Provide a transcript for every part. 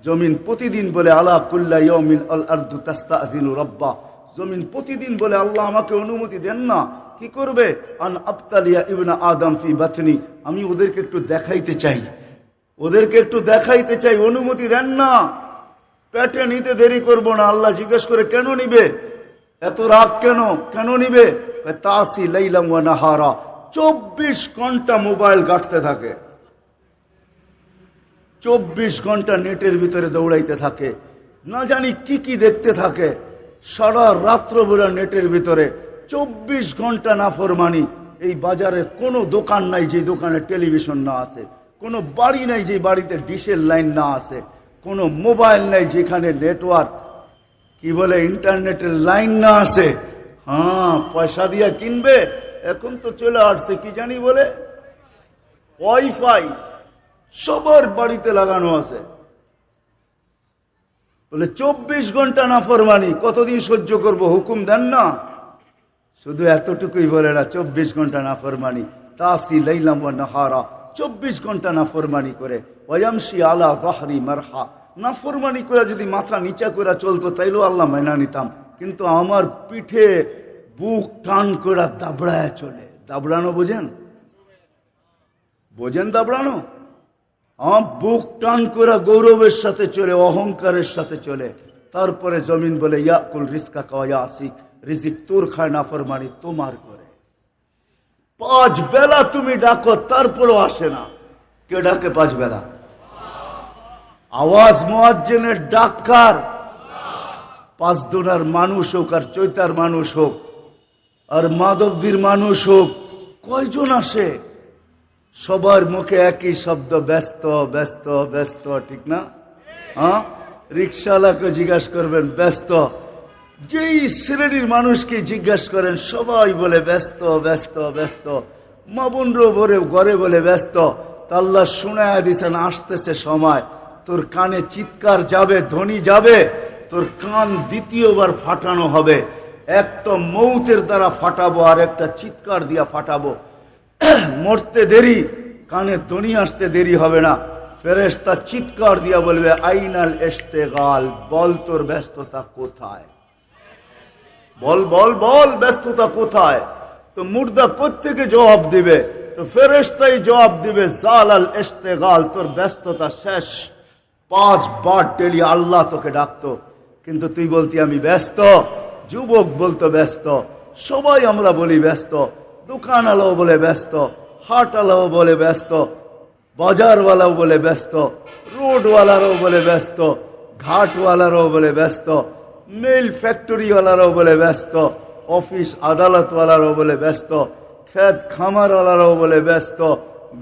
জমিন প্রতিদিন বলে আলা কুল্লা ইয়াউমিন আল আরদু তাস্তাযিনু রাব্বা, জমিন প্রতিদিন বলে আল্লাহ আমাকে অনুমতি দেন না। কি করবে? আন আবতালিয়া ইবনা আদম ফি বাতনি, আমি ওদেরকে একটু দেখাইতে চাই, ওদেরকে একটু দেখাইতে চাই, অনুমতি দেন না। পেটে নিতে দেরি করব না। আল্লাহ জিজ্ঞেস করে কেন নিবে, এত রাগ কেন, কেন নিবে? তাসি লাইলাম ওয়া নাহারা, 24 ঘন্টা মোবাইল ঘাঁটতে থাকে, 24 ঘন্টা নেটের ভিতরে দৌড়াইতে থাকে, না জানি কি কি দেখতে থাকে, সারা রাত্র বেলা নেটের ভিতরে 24 ঘন্টা নাফরমানি। এই বাজারে কোনো দোকান নাই যে দোকানে টেলিভিশন না আছে, কোনো বাড়ি নাই যে বাড়িতে ডিশের লাইন না আছে, কোনো মোবাইল নাই যেখানে নেটওয়ার্ক কি বলে ইন্টারনেটের লাইন না আছে। হ্যাঁ, পয়সা দিয়া কিনবে। এখন তো চলে আসছে কি জানি বলে ওয়াইফাই, সবার বাড়িতে লাগানো আছে। বলে 24 ঘন্টা নাফরমানি, কতদিন সহ্য করব, হুকুম দেন না। শুধু এতটুকুই বলে না, 24 ঘন্টা নাফরমানি। তাসি লাইলাম ওয়া নাহারা, 24 ঘন্টা নাফরমানি করে। ওয়ায়ামশি আলা যাহরি মারহা, নাফরমানি করে যদি মাথা নিচা করে চলতো তাইলেও আল্লাহ মাইনা নিতাম, কিন্তু আমার পিঠে বুক টান করে দাবড়ায় চলে। দাবড়ানো বোঝেন? বোঝেন দাবড়ানো? বুক টান করে গৌরবের সাথে চলে, অহংকারের সাথে চলে। তারপরে জমিন বলে ইয়াকুল রিজকা কাওয়া আসিক, রিজিক তোর খায়, নাফরমানি তোমার করে। 5 বেলা তুমি ডাকো তারপরও আসে না। কে ডাকে 5 বেলা? আওয়াজ মুয়াজ্জিনের ডাক্কার, 5 দোনার মানুষ হোক আর চৈতার মানুষ হোক আর মাধবদীর মানুষ হোক, কয়জন আসে? সবার মুখে একই শব্দ, ব্যস্ত ব্যস্ত ব্যস্ত, ঠিক না? হ্যাঁ, রিক্সাওয়ালাকে জিজ্ঞাসা করবেন ব্যস্ত, যেই শ্রেণীর মানুষকে জিজ্ঞাসা করেন সবাই বলে ব্যস্ত ব্যস্ত ব্যস্ত। মা বোনরও ভরে ঘরে বলে ব্যস্ত। তা আল্লাহ শুনায়া দিছেন আসতেছে সময়, তোর কানে চিৎকার যাবে, ধ্বনি যাবে, তোর কান দ্বিতীয়বার ফাটানো হবে। একটা মৌতের দ্বারা ফাটাবো আর একটা চিৎকার দিয়া ফাটাবো। মরতে দেরি, কানে ধ্বনি আসতে দেরি হবে না। ফেরেশতা চিৎকার দিয়া বলবে আইনাল ইশতিগাল, বল তোর ব্যস্ততা কোথায়, বল বল বল ব্যস্ততা কোথায়? তো মুর্দা কোত্থেকে জবাব দিবে? তো ফেরেশতাই জবাব দিবে জালাল ইশতিগাল, তোর ব্যস্ততা শেষ। 5 বার ডেলি আল্লাহ তোকে ডাকতো, কিন্তু তুই বলতি আমি ব্যস্ত। যুবক বলতো ব্যস্ত, সবাই আমরা বলি ব্যস্ত, দোকানওয়ালাও বলে ব্যস্ত, হাটওয়ালাও বলে ব্যস্ত, বাজারওয়ালাও বলে ব্যস্ত, রোডওয়ালারও বলে ব্যস্ত, ঘাটওয়ালারও বলে ব্যস্ত, মিল ফ্যাক্টরিওয়ালারও বলে ব্যস্ত, অফিস আদালতওয়ালারও বলে ব্যস্ত, ক্ষেত খামারওয়ালারও বলে ব্যস্ত,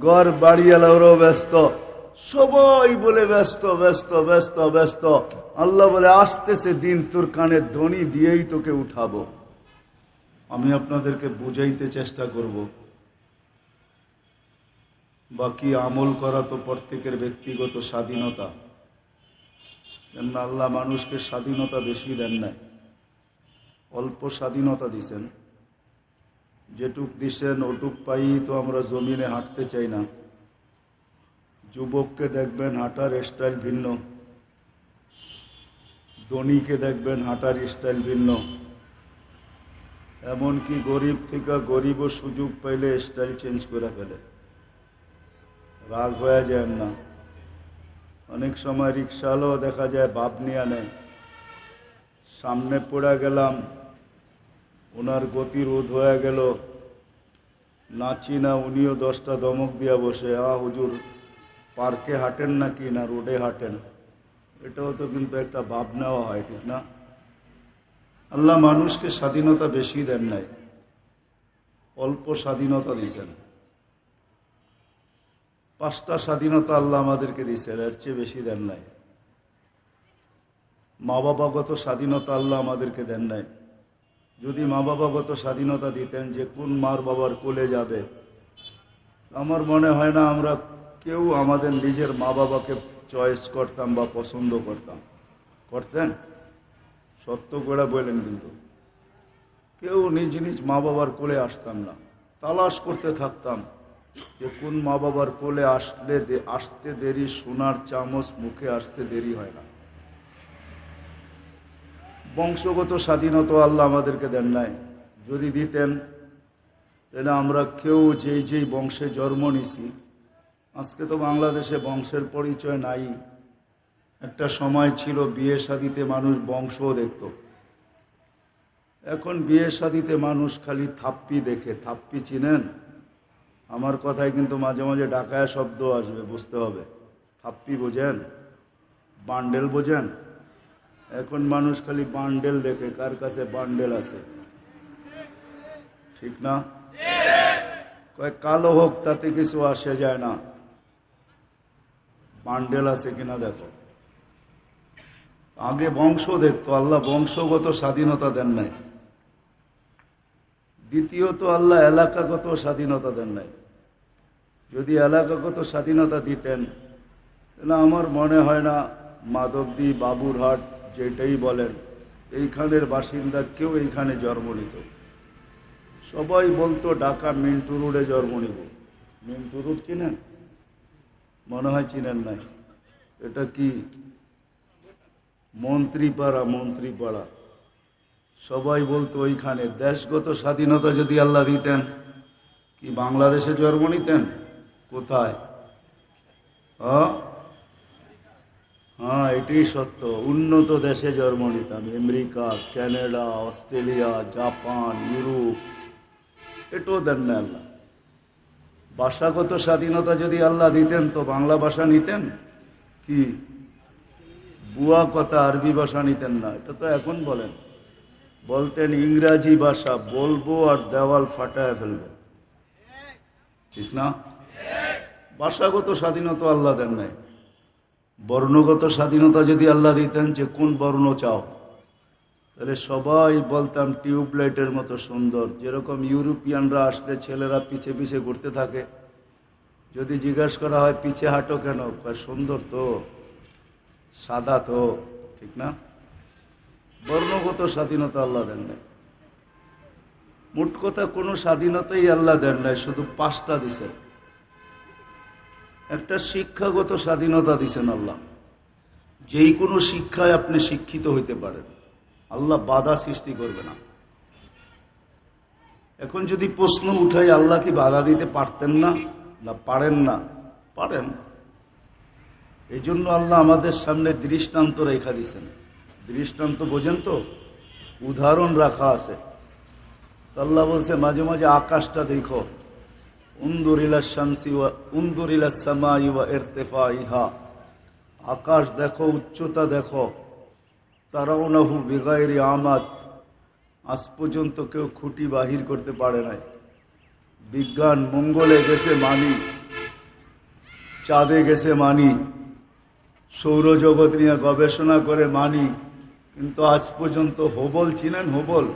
ঘর বাড়িওয়ালারও ব্যস্ত, সবাই বলে ব্যস্ত ব্যস্ত ব্যস্ত ব্যস্ত। আল্লাহ বলে আসতেছে দিন, তোর কানে ধ্বনি দিয়েই তোকে উঠাবো। আমি আপনাদেরকে বুঝাইতে চেষ্টা করব, বাকি আমল করা তো প্রত্যেকের ব্যক্তিগত স্বাধীনতা। কেন আল্লাহ মানুষকে স্বাধীনতা বেশি দেন নাই, অল্প স্বাধীনতা দিছেন। যেটুক দিছেন ওটুক পাই তো আমরা জমিনে হাঁটতে চাই না। যুবককে দেখবেন হাঁটার স্টাইল ভিন্ন, ধনীকে দেখবেন হাঁটার স্টাইল ভিন্ন, এমনকি গরিব থেকে গরিবও সুযোগ পাইলে স্টাইল চেঞ্জ করে ফেলে। রাগ হয়ে যায় না? অনেক সময় রিক্সাওয়ালাও দেখা যায় ভাব নিয়ে আনে, সামনে পড়ে গেলাম, ওনার গতি রোধ হয়ে গেল, নাচি না, উনিও 10টা ধমক দিয়া বসে, হুজুর পার্কে হাঁটেন নাকি না রোডে হাঁটেন? এটাও তো কিন্তু একটা ভাব নেওয়া হয়, ঠিক না? আল্লাহ মানুষকে স্বাধীনতা বেশি দেন নাই, অল্প স্বাধীনতা দিয়েছেন। 5টা স্বাধীনতা আল্লাহ আমাদেরকে দিয়েছেন, এর চেয়ে বেশি দেন নাই। মা বাবাগত স্বাধীনতা আল্লাহ আমাদেরকে দেন নাই। যদি মা বাবাগত স্বাধীনতা দিতেন যে কোন মার বাবার কোলে যাবে, আমার মনে হয় না আমরা কেউ আমাদের নিজের মা বাবাকে চয়েস করতাম বা পছন্দ করতাম। করতেন? সত্য করে বললেন, কিন্তু কেউ নিজ নিজ মা বাবার কোলে আসতাম না, তালাশ করতে থাকতাম যে কোন মা বাবার কোলে আসতে দেরি, সোনার চামচ মুখে আসতে দেরি হয় না। বংশগত স্বাধীনতা আল্লাহ আমাদেরকে দেন নাই। যদি দিতেন তাহলে আমরা কেউ যেই যেই বংশে জন্ম নিছি, আজকে তো বাংলাদেশে বংশের পরিচয় নাই। একটা সময় ছিল বিয়ে শাদিতে মানুষ বংশও দেখত, এখন বিয়ে শাদিতে মানুষ খালি থাপ্পি দেখে। থাপ্পি চিনেন? আমার কথায় কিন্তু মাঝে মাঝে ডাকায়া শব্দ আসবে, বুঝতে হবে। থাপ্পি বোঝেন? বান্ডেল বোঝেন? এখন মানুষ খালি বান্ডেল দেখে, কার কাছে বান্ডেল আছে, ঠিক না? কয় কালো হোক তাতে কিছু আসে যায় না, বান্ডেল আছে কিনা দেখো। আগে বংশ দেখতো আল্লাহ, বংশগত স্বাধীনতা দেন নাই। দ্বিতীয়ত আল্লাহ এলাকাগত স্বাধীনতা দেন নাই। যদি এলাকাগত স্বাধীনতা দিতেন তাহলে আমার মনে হয় না মাধবদী, বাবুরহাট, যেটাই বলেন, এইখানের বাসিন্দা কেউ এইখানে জন্ম নিত। সবাই বলতো ঢাকা মিন্টু রোডে জন্ম নিব। মিন্টু রোড চিনেন? মনে হয় চিনেন নাই। এটা কি? মন্ত্রীপাড়া। মন্ত্রীপাড়া সবাই বলতো ওইখানে। দেশগত স্বাধীনতা যদি আল্লাহ দিতেন, কি বাংলাদেশে জন্ম নিতেন? কোথায়? হ্যাঁ, এটাই সত্য। উন্নত দেশে জন্ম নিতাম, America, Canada, Australia, Japan, Europe. এটাও দেন না আল্লাহ। ভাষাগত স্বাধীনতা যদি আল্লাহ দিতেন তো বাংলা ভাষা নিতেন? কি বুয়া কথা, আরবি ভাষা নিতেন না। এটা তো এখন বলেন। বলতেন ইংরাজি ভাষা বলবো আর দেওয়াল ফাটায় ফেলবো, ঠিক না? ভাষাগত স্বাধীনতা আল্লাহ দেন নাই। বর্ণগত স্বাধীনতা যদি আল্লাহ দিতেন, যে কোন বর্ণ চাও, তাহলে সবাই বলতাম টিউবলাইটের মতো সুন্দর। যেরকম ইউরোপিয়ানরা আসলে ছেলেরা পিছে পিছে ঘুরতে থাকে, যদি জিজ্ঞাসা করা হয় পিছে হাঁটো কেন, সুন্দর তো, সাদা তো, ঠিক না? বর্ণগত স্বাধীনতা আল্লাহ দেন নাই। মোট কথা কোনো স্বাধীনতাই আল্লাহ দেন নাই, শুধু 5টা দিছেন। একটা শিক্ষাগত স্বাধীনতা দিছেন আল্লাহ, যেই কোনো শিক্ষায় আপনি শিক্ষিত হইতে পারেন, আল্লাহ বাধা সৃষ্টি করবে না। এখন যদি প্রশ্ন উঠাই আল্লাহ কি বাধা দিতে পারতেন না? না, পারেন না? পারেন। এই জন্য আল্লাহ আমাদের সামনে দৃষ্টান্ত রেখা দিছেন। দৃষ্টান্ত বোঝেন তো? উদাহরণ রাখা আছে। আল্লাহ বলছে মাঝে মাঝে আকাশটা দেখো, আকাশ দেখো, উচ্চতা দেখো। তারাউনাহু বিগাইরি আমাদ, আজ পর্যন্ত কেউ খুঁটি বাহির করতে পারে নাই। বিজ্ঞান মঙ্গলে গেছে মানি, চাঁদে গেছে মানি, সৌরজগৎ নিয়ে গবেষণা করে মানি, কিন্তু আজ পর্যন্ত হোবল চিনেন? হোবল,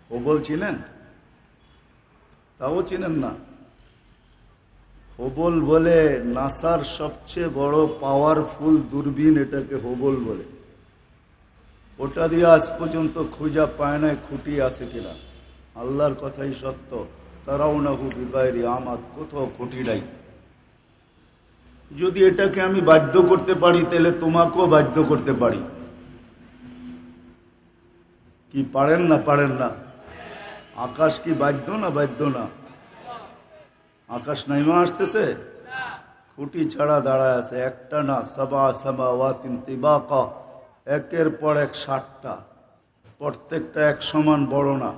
হোবল চিনেন? তাও চিনেন না। হোবল বলে নাসার সবচেয়ে বড় পাওয়ারফুল দূরবীন, এটাকে হোবল বলে। ওটা দিয়ে আজ পর্যন্ত খুঁজা পায় নাই খুঁটি আছে কিনা। আল্লাহর কথাই সত্য। তারাউনাহু বিগাইরি আমাদ, কোথাও খুঁটি নাই। যদি এটাকে আমি বাধ্য করতে পারি, তাহলে তোমাকেও বাধ্য করতে পারি। কি পারেন না? পারেন না? আকাশ কি বাধ্য না? বাধ্য না? আকাশ নাইমা আসতেছে, খুঁটি ছাড়া দাঁড়ায় আছে। একটা না, সাবা সামাওয়াতিন তিবাকা, একের পর এক 60টা, প্রত্যেকটা এক সমান বড় না।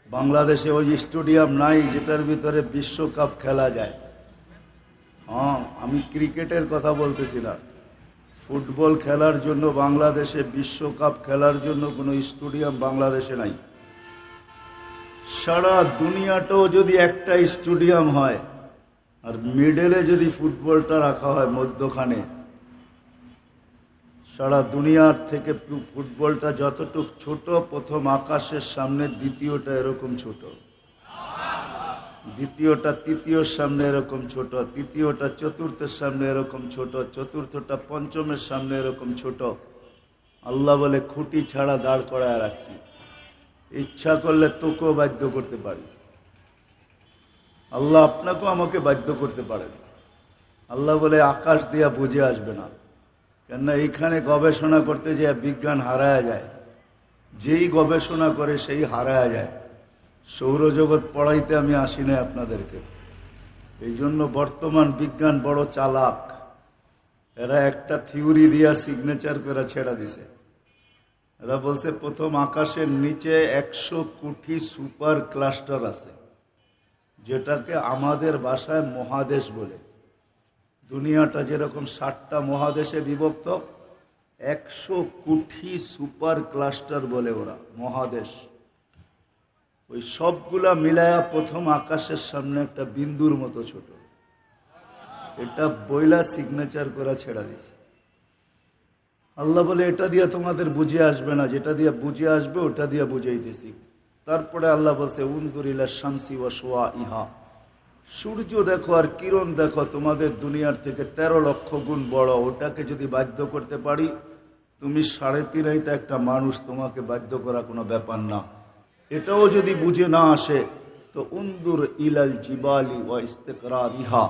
বাংলাদেশে ওই স্টেডিয়াম নাই যেটার ভিতরে বিশ্বকাপ খেলা যায়। হ্যাঁ, আমি ক্রিকেটের কথা বলতেছি না। ফুটবল খেলার জন্য বাংলাদেশে, বিশ্বকাপ খেলার জন্য কোনো স্টেডিয়াম বাংলাদেশে নাই। সারা দুনিয়াটাও যদি একটা স্টেডিয়াম হয়, আর মিডলে যদি ফুটবলটা রাখা হয় মধ্যখানে, সারা দুনিয়ার থেকে ফুটবলটা যতটুক ছোট, প্রথম আকাশের সামনে দ্বিতীয়টা এরকম ছোট, দ্বিতীয়টা তৃতীয়র সামনে এরকম ছোট, তৃতীয়টা চতুর্থের সামনে এরকম ছোট, চতুর্থটা পঞ্চমের সামনে এরকম ছোট। আল্লাহ বলে খুঁটি ছাড়া দাঁড় করায় রাখছি। ইচ্ছা করলে তোকেও বাধ্য করতে পারি। আল্লাহ আপনাকেও আমাকে বাধ্য করতে পারেন। আল্লাহ বলে আকাশ দিয়া বুঝে আসবে না, কেননা এইখানে গবেষণা করতে যে বিজ্ঞান হারায়া যায়, যেই গবেষণা করে সেই হারায়া যায়। সৌরজগৎ পড়াইতে আমি আসি না আপনাদেরকে। এই জন্য বর্তমান বিজ্ঞান বড় চালাক। এরা একটা থিওরি দিয়া সিগনেচার করে ছেড়া দিছে। এরা বলছে প্রথম আকাশের নিচে 100 কোটি সুপার ক্লাস্টার আছে, যেটাকে আমাদের ভাষায় মহাদেশ বলে। দুনিয়াটা যেরকম 7টা মহাদেশে বিভক্ত, 100 কোটি সুপার ক্লাস্টার বলে ওরা মহাদেশ। ওই সবগুলা মিলায়া প্রথম আকাশের সামনে একটা বিন্দুর মতো ছোট। এটা বইলা সিগনেচার করা ছেড়া দিছে। আল্লাহ বলে এটা দিয়ে তোমাদের বুঝে আসবে না, যেটা দিয়ে বুঝে আসবে ওটা দিয়ে বুঝাইতেছি। তারপরে আল্লাহ বলছে উনদুরিলা শামসি ওয়া শুয়া ইহা, সূর্য দেখো আর কিরণ দেখো, তোমাদের দুনিয়ার থেকে 13 লক্ষ গুণ বড়। ওটাকে যদি বাধ্য করতে পারি, তুমি 3.5 হাইতে একটা মানুষ, তোমাকে বাধ্য করা কোনো ব্যাপার না। এটাও যদি বুঝে না আসে তো উনদুর ইলাল জিবালি ওয়া ইস্তিকরারিহা,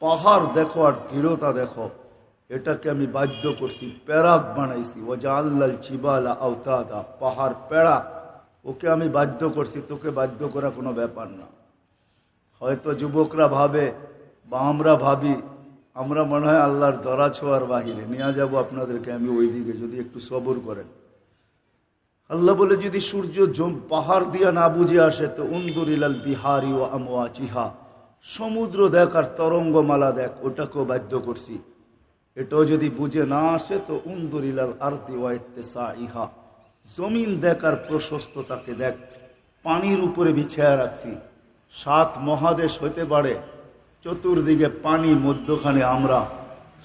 পাহাড় দেখো আর দৃঢ়তা দেখো, এটাকে আমি বাধ্য করছি, প্যারাক বানাইছি। ওয়াজআলাল জিবালা আওতাদা, পাহাড় প্যারাক, ওকে আমি বাধ্য করছি, তোকে বাধ্য করা কোনো ব্যাপার না। হয়তো যুবকরা ভাবে বা আমরা ভাবি, আমরা মনে হয় আল্লাহর ধরা ছোঁয়ার বাহিরে নিয়ে যাব আপনাদেরকে আমি ওই দিকে, যদি একটু সবর করেন। আল্লাহ বলে যদি সূর্য পাহাড় দিয়া না বুঝে আসে তো উনদুর ইলাল বিহারি ওয়া আমওয়াজিহা, সমুদ্র দেখ আর তরঙ্গমালা দেখ, ওটাকেও বাধ্য করছি। এটাও যদি বুঝে না আসে তো উনদুর ইলাল আরদি ওয়া ইত্তিসাইহা, জমিন দেখ আর প্রশস্ততাকে দেখ, পানির উপরে বিছায়া রাখছি। 7 মহাদেশ হইতে পারে, চতুর্দিকে পানি, মধ্যখানে আমরা।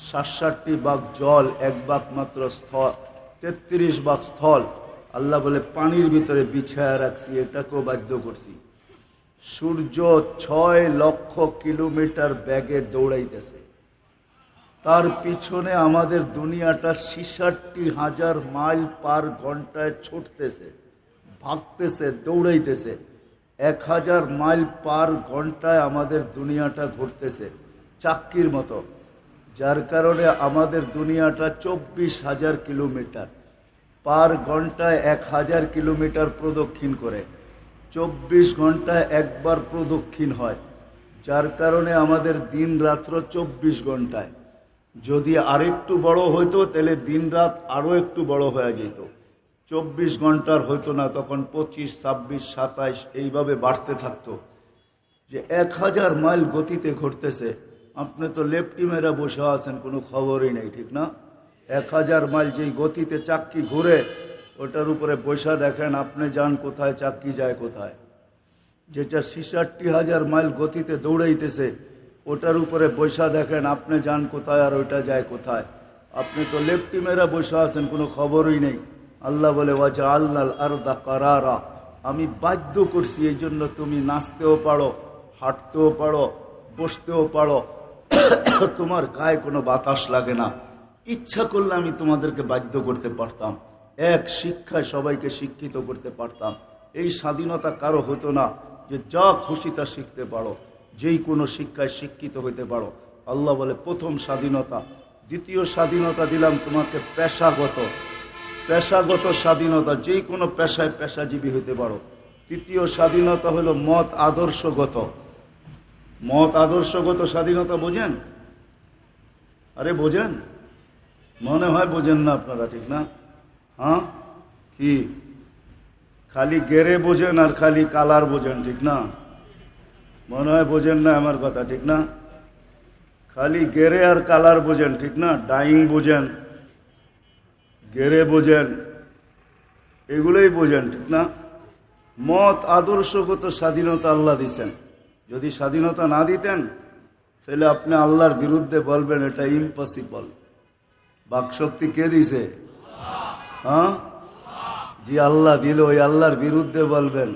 67 ভাগ জল, 1 ভাগ মাত্র স্থল, 33 ভাগ স্থল। আল্লাহ বলে পানির ভিতরে বিছায়া রাখছি, এটাকেও বাধ্য করছি। সূর্য 6 লক্ষ কিলোমিটার বেগে দৌড়াইতেছে, তার পিছনে আমাদের দুনিয়াটা 66,000 মাইল পার ঘন্টায় ছুটতেছে, ভাগতেছে, দৌড়াইতেছে। 1000 মাইল পার ঘন্টায় আমাদের দুনিয়াটা ঘুরতেছে চাক্কির মতো, যার কারণে আমাদের দুনিয়াটা 24,000 কিলোমিটার পার ঘন্টায় 1000 কিলোমিটার প্রদক্ষিণ করে। 24 ঘন্টায় একবার প্রদক্ষিণ হয়, যার কারণে আমাদের দিন রাত্র 24 ঘন্টায়। যদি আরেকটু বড় হইতো তাহলে দিন রাত আরো একটু বড় হয়ে যেত। 24 ঘন্টার হইতো না, তখন 25, 26, 27 এইভাবে বাড়তে থাকতো। যে 1000 মাইল গতিতে ঘুরতেছে, আপনি তো লেপটি মেরা বসে আছেন, কোনো খবরই নেই, ঠিক না? 1000 মাইল যেই গতিতে চাক্কি ঘুরে, ওটার উপরে বৈশা দেখেন, আপনি যান কোথায়, চাক্কি যায় কোথায়। যেটা 66,000 মাইল গতিতে দৌড়াইতেছে, ওটার উপরে বৈশা দেখেন, আপনি যান কোথায় আর ওইটা যায় কোথায়। আপনি তো লেপটি মেরা বসে আছেন, কোনো খবরই নেই। আল্লাহ বলে ওয়াজআলনাল আরদা কারারা, আমি বাধ্য করছি, এই জন্য তুমি নাচতেও পারো, হাঁটতেও পারো, বসতেও পারো, তোমার গায়ে কোনো বাতাস লাগে না। ইচ্ছা করলে আমি তোমাদেরকে বাধ্য করতে পারতাম, এক শিক্ষায় সবাইকে শিক্ষিত করতে পারতাম। এই স্বাধীনতা কারো হতো না যে যা খুশি তা শিখতে পারো, যেই কোনো শিক্ষায় শিক্ষিত হইতে পারো। আল্লাহ বলে প্রথম স্বাধীনতা। দ্বিতীয় স্বাধীনতা দিলাম তোমাকে পেশাগত স্বাধীনতা, যেই কোনো পেশায় পেশাজীবী হইতে পারো। তৃতীয় স্বাধীনতা হলো মত আদর্শগত স্বাধীনতা। বোঝেন? আরে বোঝেন? মনে হয় বোঝেন না আপনারা, ঠিক না? হ্যাঁ, কি খালি গেরে বোঝেন আর খালি কালার বোঝেন, ঠিক না? মনে হয় বোঝেন না আমার কথা, ঠিক না? খালি গেরে আর কালার বোঝেন, ঠিক না? ডাইং বোঝেন, গেরে বোঝেন, এগুলোই বোঝেন, ঠিক না? মত আদর্শগত স্বাধীনতা আল্লাহ দিছেন। যদি স্বাধীনতা না দিতেন তাহলে আপনি আল্লাহর বিরুদ্ধে বলবেন, এটা ইম্পসিবল। বাকশক্তি কে দিছে? হ্যাঁ, জি আল্লাহ দিল, ওই আল্লাহর বিরুদ্ধে বলবেন।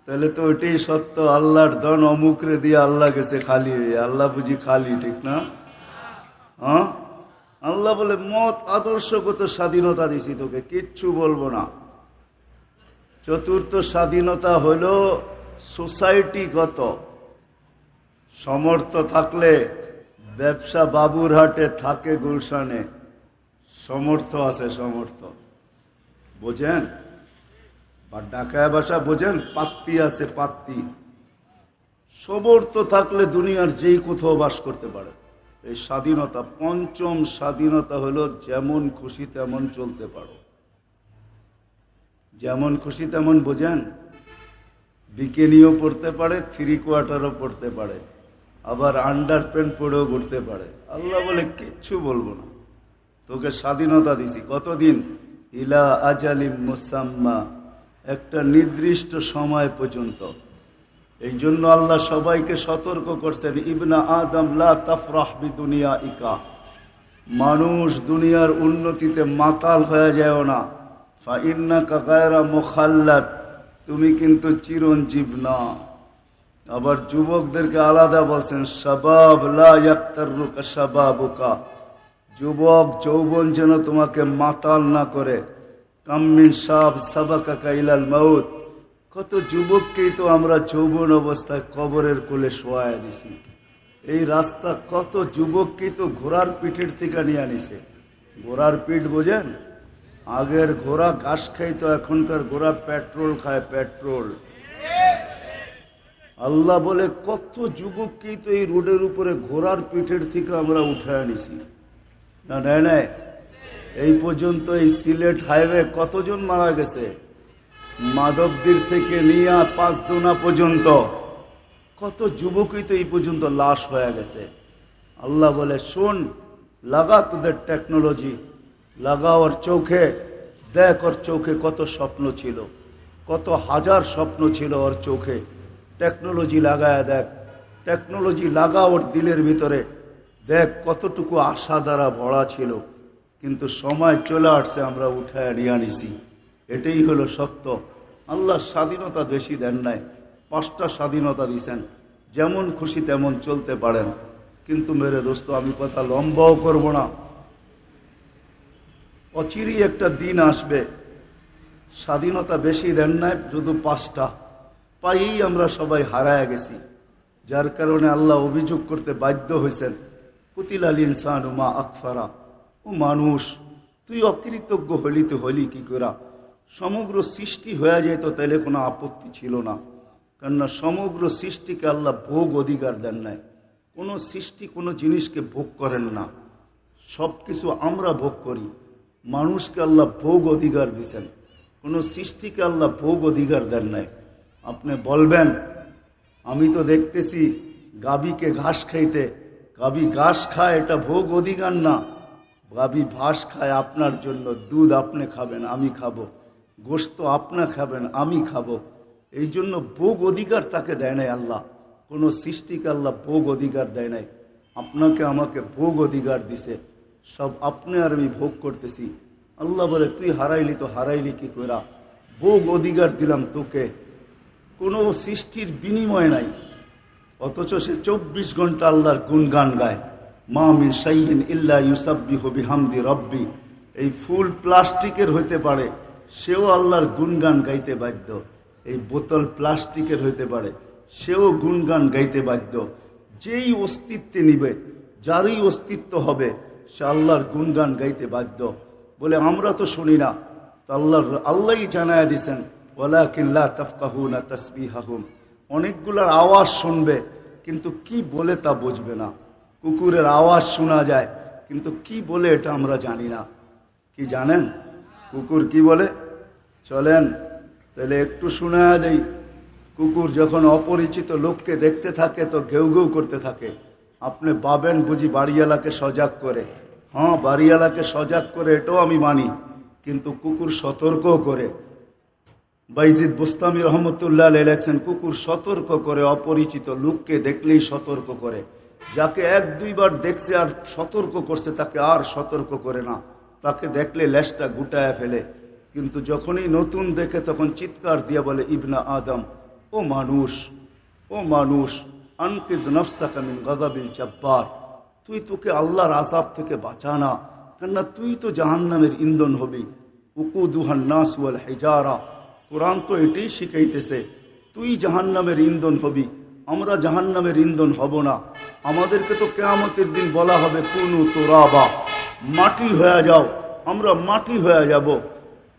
তাহলে তো ওইটাই সত্য, আল্লাহর ধন অমুকরে দিয়ে আল্লাহ গেছে খালি হয়ে। আল্লাহ বুঝি খালি, ঠিক না? হ্যাঁ, আল্লাহ বলে মত আদর্শগত স্বাধীনতা দিছি তোকে, কিচ্ছু বলবো না। চতুর্থ স্বাধীনতা হলো সোসাইটিগত সমর্থ থাকলে ব্যবসা বাবুরহাটে থাকে গুলশানে, সমর্থ আছে, সমর্থ বোঝেন? বা ঢাকায় ভাষা বোঝেন? পাত্তি আছে, পাত্তি। সমর্থ থাকলে দুনিয়ার যেই কোথাও বাস করতে পারে। এই স্বাধীনতা, পঞ্চম স্বাধীনতা হলো যেমন খুশি তেমন চলতে পারো। যেমন খুশি তেমন বোঝেন? বিকেনিও পড়তে পারে, 3/4ও পড়তে পারে, আবার আন্ডার প্যান্ট পরেও ঘুরতে পারে। আল্লাহ বলে কিচ্ছু বলবো না, তোকে স্বাধীনতা দিছি। কতদিন? ইলা আজালিম মুসাম্মা, একটা নির্দিষ্ট সময় পর্যন্ত। এই জন্য আল্লাহ সবাইকে সতর্ক করছেন, ইবনা আদম লা তাফরাহ বিদুনিয়া ইকা, মানুষ দুনিয়ার উন্নতিতে মাতাল হয়ে যায় না। ফা ইন্নাকা গায়রা মুখাল্লাদ, তুমি কিন্তু চিরঞ্জীব না। আবার যুবকদেরকে আলাদা বলছেন, শাবাব লা ইয়াক্তারুকা শাবাবুকা, যুবক যৌবন যেন তোমাকে মাতাল না করে। কাম্মিন শাব সাবাকাকা ইলাল মাউত, কত যুবককেই তো আমরা যৌবন অবস্থায় কবরের কোলে শোয়ায় দিছি। এই রাস্তা কত যুবককেই তো ঘোড়ার পিঠের থেকে নিয়ে আনিছে। ঘোড়ার পিঠ বোঝেন? আগের ঘোড়া ঘাস খাইতো, এখনকার ঘোড়া পেট্রোল খায়, পেট্রোল। আল্লাহ বলে কত যুবককেই তো এই রোডের উপরে ঘোড়ার পিঠের থেকে আমরা উঠে আনিছি। না নেয় নেয়? এই পর্যন্ত এই সিলেট হাইওয়ে কতজন মারা গেছে? মাধবদীর থেকে নিয়ে 5 দোনা পর্যন্ত কত যুবকই তো এই পর্যন্ত লাশ হয়ে গেছে। আল্লাহ বলে শোন, লাগা তোদের টেকনোলজি, লাগা ওর চোখে, দেখ ওর চোখে কত স্বপ্ন ছিল, কত হাজার স্বপ্ন ছিল ওর চোখে। টেকনোলজি লাগায় দেখ, টেকনোলজি লাগা ওর দিলের ভিতরে, দেখ কতটুকু আশা দ্বারা ভরা ছিল। কিন্তু সময় চলে আসছে, আমরা উঠায় নিয়ে আনিছি। এটাই হলো সত্য। আল্লাহ স্বাধীনতা বেশি দেন নাই, 5টা স্বাধীনতা দিছেন, যেমন খুশি তেমন চলতে পারেন। কিন্তু মেরে দোস্ত, আমি কথা লম্বাও করব না, অচিরেই একটা দিন আসবে স্বাধীনতা বেশি দেন নাই, শুধু 5টা পাইয়েই আমরা সবাই হারায় গেছি। যার কারণে আল্লাহ অভিযোগ করতে বাধ্য হয়েছেন, কুতিলাল ইনসানু মা আকফারা, ও মানুষ তুই অকৃতজ্ঞ হলি তো হলি কি করা? সমগ্র সৃষ্টি হয়ে যেত তাইলে কোনো আপত্তি ছিল না, কেননা সমগ্র সৃষ্টিকে আল্লাহ ভোগ অধিকার দেন নাই। কোনো সৃষ্টি কোনো জিনিসকে ভোগ করেন না, সব কিছু আমরা ভোগ করি। মানুষকে আল্লাহ ভোগ অধিকার দিয়েছেন, কোনো সৃষ্টিকে আল্লাহ ভোগ অধিকার দেন নাই। আপনি বলবেন আমি তো দেখতেছি গাভীকে ঘাস খাইতে, গাভী ঘাস খায়, এটা ভোগ অধিকার না। গাভী ঘাস খায় আপনার জন্য, দুধ আপনি খাবেন আমি খাবো, গোশত আপনি খাবেন আমি খাবো। এই জন্য ভোগ অধিকার তাকে দেয় নাই আল্লাহ, কোনো সৃষ্টিকে আল্লাহ ভোগ অধিকার দেয় নাই। আপনাকে আমাকে ভোগ অধিকার দিছে, সব আপনি আর আমি ভোগ করতেছি। আল্লাহ বলে তুই হারাইলি তো হারাইলি কি করা? ভোগ অধিকার দিলাম তোকে, কোনো সৃষ্টির বিনিময় নাই। অথচ সে 24 ঘন্টা আল্লাহর গুণগান গায়। মা মিন শাইইন ইল্লা ইউসাব্বিহু বিহামদি রাব্বি। এই ফুল প্লাস্টিকের হইতে পারে, সেও আল্লাহর গুণগান গাইতে বাধ্য। এই বোতল প্লাস্টিকের হইতে পারে, সেও গুণগান গাইতে বাধ্য। যেই অস্তিত্বে নিবে, যারই অস্তিত্ব হবে, সে আল্লাহর গুণগান গাইতে বাধ্য। বলে আমরা তো শুনি না, তো আল্লাহই জানায়া দিছেন, ওয়ালাকিন লা তাফকাহুনা তাসবিহাহুম। অনেকগুলোর আওয়াজ শুনবে কিন্তু কি বলে তা বুঝবে না। কুকুরের আওয়াজ শোনা যায় কিন্তু কি বলে এটা আমরা জানি না। কি জানেন কুকুর কি বলে? চলেন তাহলে একটু শোনা দেই। কুকুর যখন অপরিচিত লোককে দেখতে থাকে তো ঘেউ ঘেউ করতে থাকে। আপনি পাবেন বুঝি বাড়িওয়ালাকে সজাগ করে? হ্যাঁ, বাড়িওয়ালাকে সজাগ করে এটাও আমি মানি, কিন্তু কুকুর সতর্কও করে। বাইজিদ বুস্তামি রহমতুল্লাহ লেখছেন, কুকুর সতর্ক করে, অপরিচিত লোককে দেখলেই সতর্ক করে। যাকে 1-2 বার দেখছে আর সতর্ক করছে তাকে আর সতর্ক করে না, তাকে দেখলে লেজটা গুটায় ফেলে। কিন্তু যখনই নতুন দেখে তখন চিৎকার দিয়ে বলে, ইবনা আদম, ও মানুষ, ও মানুষ, আনকিদ নফসাকা মিন গাযাবিল জাব্বার, তুই তোকে আল্লাহর আযাব থেকে বাঁচানা, কেননা তুই তো জাহান্নামের ইন্ধন হবি। উকুদুহান নাস ওয়াল হিজারা, কোরআন তো এটাই শিখাইতেছে। তুই জাহান্নামের ইন্ধন হবি, আমরা জাহান্নামের ইন্ধন হব না। আমাদেরকে তো কিয়ামতের দিন বলা হবে কুনু তুরাবা, মাটি হয়ে যাও, আমরা মাটি হয়ে যাব,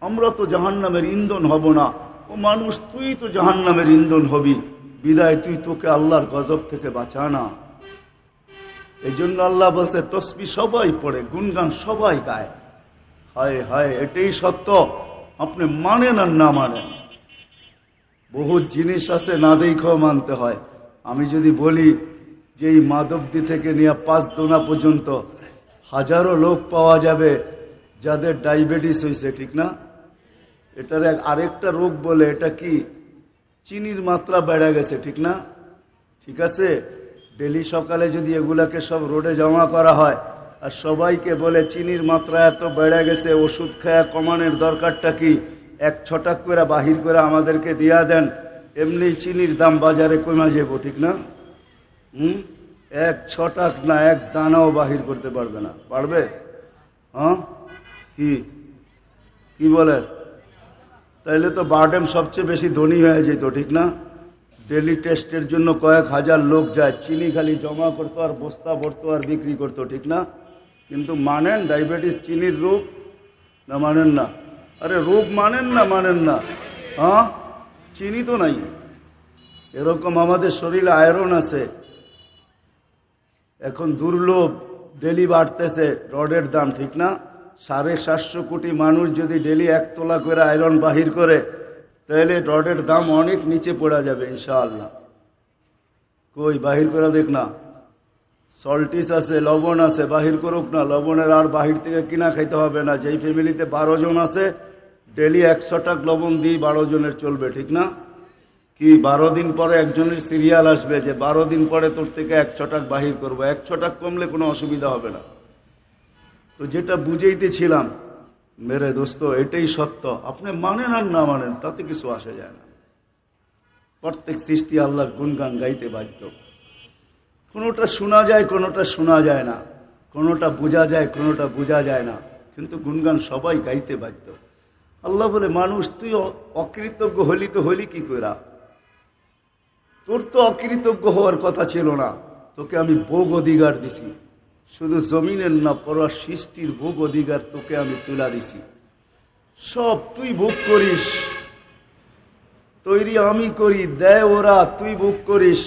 আমরা তো জাহান্নামের ইন্ধন হব না। ও মানুষ, তুই তো জাহান্নামের ইন্ধন হবি, বিদায় তুই তোকে আল্লাহর গজব থেকে বাঁচা না। এই জন্য আল্লাহ বলছে তসবিহ সবাই পড়ে, গুনগান সবাই গায়। হায় হায়, এটাই সত্য। আপনি মানেন আর না মানেন, বহু জিনিস আছে না দেখেও মানতে হয়। আমি যদি বলি যে এই মাধবদী থেকে নিয়ে 5 দোনা পর্যন্ত হাজারো লোক পাওয়া যাবে যাদের ডায়াবেটিস হয়েছে, ঠিক না? এটার আরেকটা রোগ বলে, এটা কি চিনির মাত্রা বেড়ে গেছে, ঠিক না? ঠিক আছে, ডেলি সকালে যদি এগুলাকে সব রোডে জমা করা হয় আর সবাইকে বলে চিনির মাত্রা এত বেড়ে গেছে, ওষুধ খায়া কমানোর দরকারটা কি, 1 ছটাক করে বাহির করে আমাদেরকে দিয়া দেন, এমনি চিনির দাম বাজারে কমে যাব, ঠিক না? 1 ছটাক না, 1 দানাও বাহির করতে পারবে না। পারবে? হ্যাঁ, কি বলে? তাইলে তো বারডেম সবচেয়ে বেশি ধনী হয়ে যেত, ঠিক না? ডেলি টেস্টের জন্য কয়েক হাজার লোক যায়, চিনি খালি জমা করতো আর বস্তা ভরতো আর বিক্রি করতো, ঠিক না? কিন্তু মানেন ডায়াবেটিস চিনির রোগ না মানেন না? আরে রোগ মানেন না? হ্যাঁ, চিনি তো নাই। এরকম আমাদের শরীরে আয়রন আছে, এখন দুর্লভ, ডেলি বাড়তেছে রডের দাম, ঠিক না? 750 কোটি মানুষ যদি ডেলি 1 তোলা করে আয়রন বাহির করে, তাহলে রডের দাম অনেক নিচে পড়া যাবে ইনশাআল্লাহ। কই বাহির করে দেখ না, সল্টিস আছে, লবণ আছে, বাহির করুক না। লবণের আর বাহির থেকে কিনা খাইতে হবে না। যেই ফ্যামিলিতে 12 জন আছে, ডেলি 100 টাকা লবণ দিয়ে 12 জনের চলবে, ঠিক না? কি 12 দিন পরে একজনের সিরিয়াল আসবে যে 12 দিন পরে তোর থেকে 100 টাকা বাহির করবো। 100 টাকা কমলে কোনো অসুবিধা হবে না। তো যেটা বুঝাইতেছিলাম মেরে দোস্ত, এটাই সত্য। আপনি মানেন আর না মানেন তাতে কিছু আসে যায় না। প্রত্যেক সৃষ্টি আল্লাহর গুণগান গাইতে বাধ্য। কোনোটা শোনা যায়, কোনোটা শোনা যায় না, কোনোটা বোঝা যায়, কোনোটা বোঝা যায় না, কিন্তু গুণগান সবাই গাইতে বাধ্য। আল্লাহ বলে, মানুষ তুই অকৃতজ্ঞ হলি তো হলি কি কইরা? তোর তো অকৃতজ্ঞ হওয়ার কথা ছিল না। তোকে আমি ভোগ অধিকার দিছি, শুধু জমিনের না, পুরো সৃষ্টির ভোগ অধিকার তোকে আমি তুলা দিছি। সব তুই ভোগ করিস, তৈরি আমি করি, দেয় ওরা, তুই ভোগ করিস।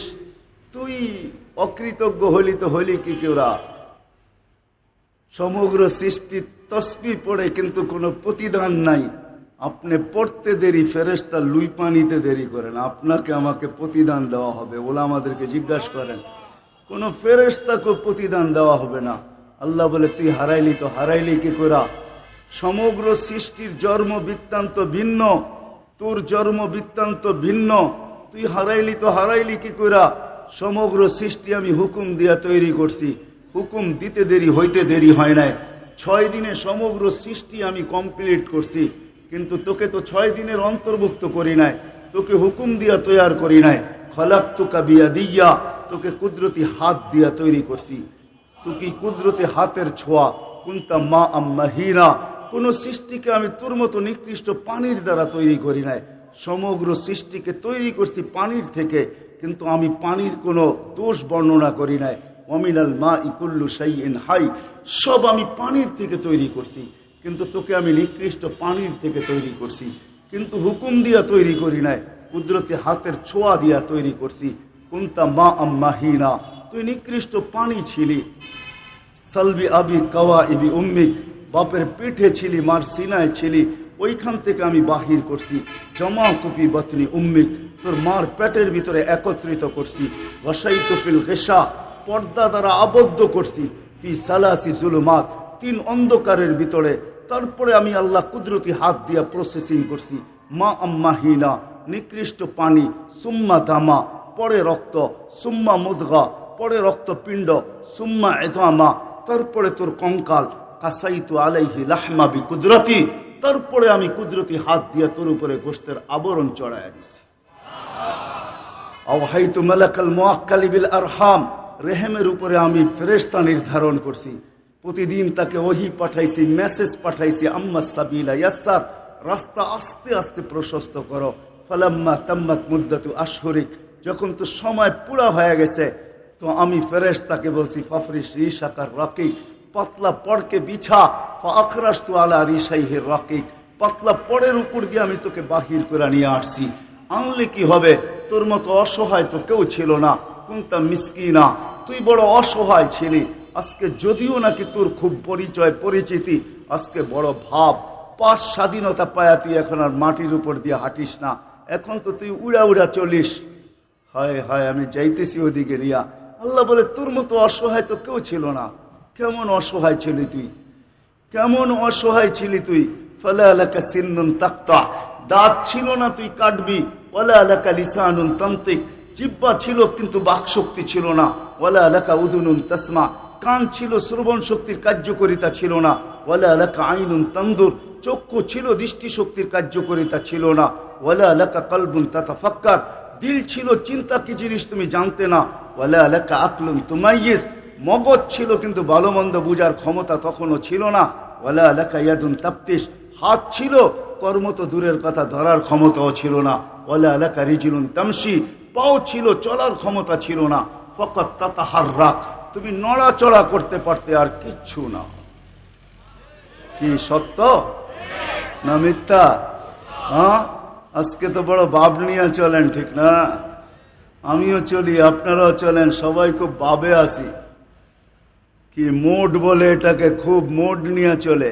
তুই অকৃতজ্ঞ হলি তো হলি কি কেউরা? সমগ্র সৃষ্টির তসবিহ পড়ে কিন্তু কোনো প্রতিদান নাই। আপনি পড়তে দেরি, ফেরেশতা লুই পানিতে দেরি করেন, আপনাকে আমাকে প্রতিদান দেওয়া হবে। ওলা আমাদেরকে জিজ্ঞাসা করেন, কোন ফেরেশতাকে প্রতিদান দেওয়া হবে না। আল্লাহ বলে, তুই হারাইলি তো হারাইলি কি করা? সমগ্র সৃষ্টির জন্ম বৃত্তান্ত ভিন্ন, তোর জন্ম বৃত্তান্ত ভিন্ন, তুই হারাইলি তো হারাইলি কি করা? সমগ্র সৃষ্টি আমি হুকুম দিয়া তৈরি করছি, হুকুম দিতে দেরি হইতে দেরি হয় নাই। 6 দিনে সমগ্র সৃষ্টি আমি কমপ্লিট করছি, কিন্তু তোকে তো 6 দিনের অন্তর্ভুক্ত করি নাই, তোকে হুকুম দিয়া তৈরি করি নাই। খলাকতুকা বিয়াদিয়া, তোকে কুদরতি হাত দিয়া তৈরি করছি। তুই কি কুদরতি হাতের ছোঁয়া, কুনতা মা আম্মাহিনা। কোন সৃষ্টিকে আমি তোর মতো নিকৃষ্ট পানির দ্বারা তৈরি করি নাই। সমগ্র সৃষ্টিকে তৈরি করছি পানির থেকে, কিন্তু আমি পানির কোনো দোষ বর্ণনা করি নাই। ওয়ামিনাল মাই কুল্লু শাইইন হাই, সব আমি পানির থেকে তৈরি করছি, কিন্তু তোকে আমি নিকৃষ্ট পানির থেকে তৈরি করছি, কিন্তু হুকুম দিয়া তৈরি করি নাই, কুদরতি হাতের ছোঁয়া দিয়া তৈরি করছি। কুনতা মা আম্মাহিনা, তুই নিকৃষ্ট পানি ছিলি। সালবি আবি কাওয়া ইবি উম্মিক, বাপের পেটে ছিলি, মার সিনায় ছিলি, ওইখান থেকে আমি বাহির করছি। জমা তুফি বতনি উম্মিক, তোর মার পেটের ভিতরে একত্রিত করছি। গসাইতু ফিল গিশা, পর্দা দ্বারা আবদ্ধ করছি। ফি সালাসি জুলুমাত, 3 অন্ধকারের ভিতরে। তারপরে আমি আল্লাহ কুদরতি হাত দিয়া প্রসেসিং করছি। মা আম্মাহিনা, নিকৃষ্ট পানি, সুম্মা দামা, পরে রক্ত, সুম্মা মুদগা, পরে রক্তপিণ্ড, সুম্মা ইদামা, তারপরে তোর কঙ্কাল। কাসাইতু আলাইহি লাহমা বিকুদরতি, তারপরে আমি কুদরতি হাত দিয়ে তোর উপরে গোশতের আবরণ চড়াইয়া দিছি। আওহাইতু মালাকাল মুআক্কালি বিল আরহাম, রেহেমের উপরে আমি ফেরেশতা নির্ধারণ করছি। প্রতিদিন তাকে ওহী পাঠাইছি, মেসেজ পাঠাইছি। আম্মা সাবিলা ইয়াসসার, রাস্তা আস্তে আস্তে প্রশস্ত করো। ফালাম্মা তাম্মাত মুদ্দাতু আশহুরিক, যখন তো সময় পুরা হয়ে গেছে, তো আমি ফেরেশতাকে বলছি ফাফরিশ রিশাকার রাকিক, পাতলা পড়কে বিছা, ফাআখরাজতু আলা রিশাইহির রাকিক, পাতলা পড়ের উপর দিয়ে আমি তোকে বাহির করে নিয়ে আসছি। আনলে কি হবে, তোর মতো অসহায় তো কেউ ছিল না, কুনতা মিসকিনা, তুই বড় অসহায় ছিলি। আজকে যদিও নাকি তোর খুব পরিচয় পরিচিতি, আজকে বড় ভাব, পাঁচ স্বাধীনতা পায়া তুই এখন আর মাটির উপর দিয়ে হাঁটিস না, এখন তো তুই উড়া উড়া চলিস। হায় হায়, আমি যাইতেছি ওদিকে নিয়া। আল্লাহ বলে তোর মতো অসহায় তো কেউ ছিল না। কেমন অসহায় ছিলি তুই, কেমন অসহায় ছিলি তুই। ফালা লাকা সিন্নুন তাকতা, দাঁত ছিল না তুই কাটবি। ওয়ালা লাকা লিসানুন তানতিক, জিহ্বা ছিল কিন্তু বাকশক্তি ছিল না। ওয়ালা লাকা উযুনুন তাসমা, কান ছিল, শ্রবণ শক্তির কার্যকারিতা ছিল না। ওয়ালা লাকা আইনুন তানদুর, চক্ষু ছিল, দৃষ্টিশক্তির কার্যকারিতা ছিল না। ওয়ালা লাকা কলবুন তাতাফাক্কার, দিল ছিল, চিন্তা কি জিনিস তুমি জানতে না। ওয়ালা লাকা আকলুন তুমাইয়িজ, মগজ ছিল কিন্তু ভালো মন্দ বুঝার ক্ষমতা তখনও ছিল না। ওয়ালা লাকা ইয়াদুন তাফতিশ, হাত ছিল, কর্ম তো দূরের কথা, ধরার ক্ষমতাও ছিল না। ওয়ালা লাকা রিজলুন তামশি, পাও ছিল, চলার ক্ষমতা ছিল না। ফাকাত তাতাহাররাক, তুমি নড়াচড়া করতে পারতে, আর কিচ্ছু না। কি সত্য না মিথ্যা? হ্যাঁ, আজকে তো বড় ভাব নিয়ে চলেন, ঠিক না? আমিও চলি, আপনারাও চলেন, সবাই খুব ভাবে আসি। কি মোড বলে এটাকে, খুব মোড নিয়ে চলে।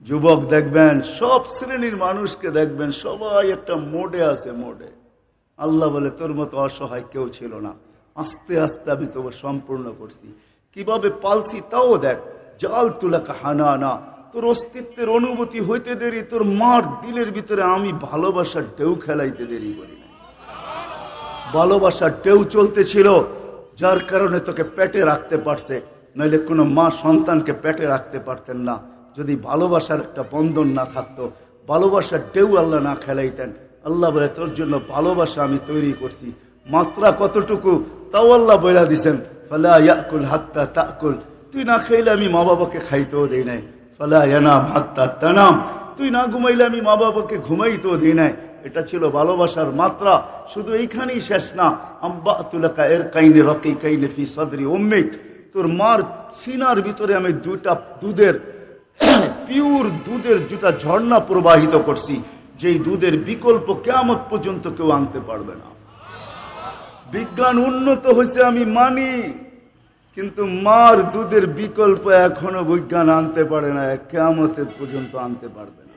যুবক দেখবেন, সব শ্রেণীর মানুষকে দেখবেন, সবাই একটা মোডে আছে, মোডে। আল্লাহ বলে তোর মতো অসহায় কেউ ছিল না। আস্তে আস্তে আমি তোমার সম্পূর্ণ করছি। কিভাবে পালছি তাও দেখ। জাল তুলাকা হানানা, তোর অস্তিত্বের অনুভূতি হইতে দেরি, তোর মার দিলের ভিতরে আমি ভালোবাসার ঢেউ খেলাইতে দেরি করি না। ভালোবাসার ঢেউ চলতেছিল, যার কারণে তোকে পেটে রাখতে পারছে, নইলে কোনো মা সন্তানকে পেটে রাখতে পারতেন না যদি ভালোবাসার একটা বন্ধন না থাকতো। ভালোবাসার ঢেউ আল্লাহ না খেলাইতেন। আল্লাহ বলে তোর জন্য ভালোবাসা আমি তৈরি করছি। মাত্রা কতটুকু তাও আল্লাহ বইলা দিছেন, ফালা ইয়াকুল হাত্তা তাকুল, তুই না খাইলে আমি মা বাবাকে খাইতেও দেই নাই। ফালা ইয়ানাম হাত্তা তানাম, তুই না ঘুমাইলে আমি মা বাবাকে ঘুমাইতেও দেই নাই। এটা ছিল ভালোবাসার মাত্রা। শুধু এইখানেই শেষ না, আম্বাতুলাকা এর কাইনে রকি কাইনে ফি সদরি উম্মিক, তোর মার সিনার ভিতরে আমি দুটা দুধের পিওর দুধের দুটা ঝর্ণা প্রবাহিত করছি, যেই দুধের বিকল্প কিয়ামত পর্যন্ত কেউ আনতে পারবে না। বিজ্ঞান উন্নত হয়েছে আমি মানি, কিন্তু মার দুধের বিকল্প এখনো বিজ্ঞান আনতে পারে না, কিয়ামতের পর্যন্ত আনতে পারবে না।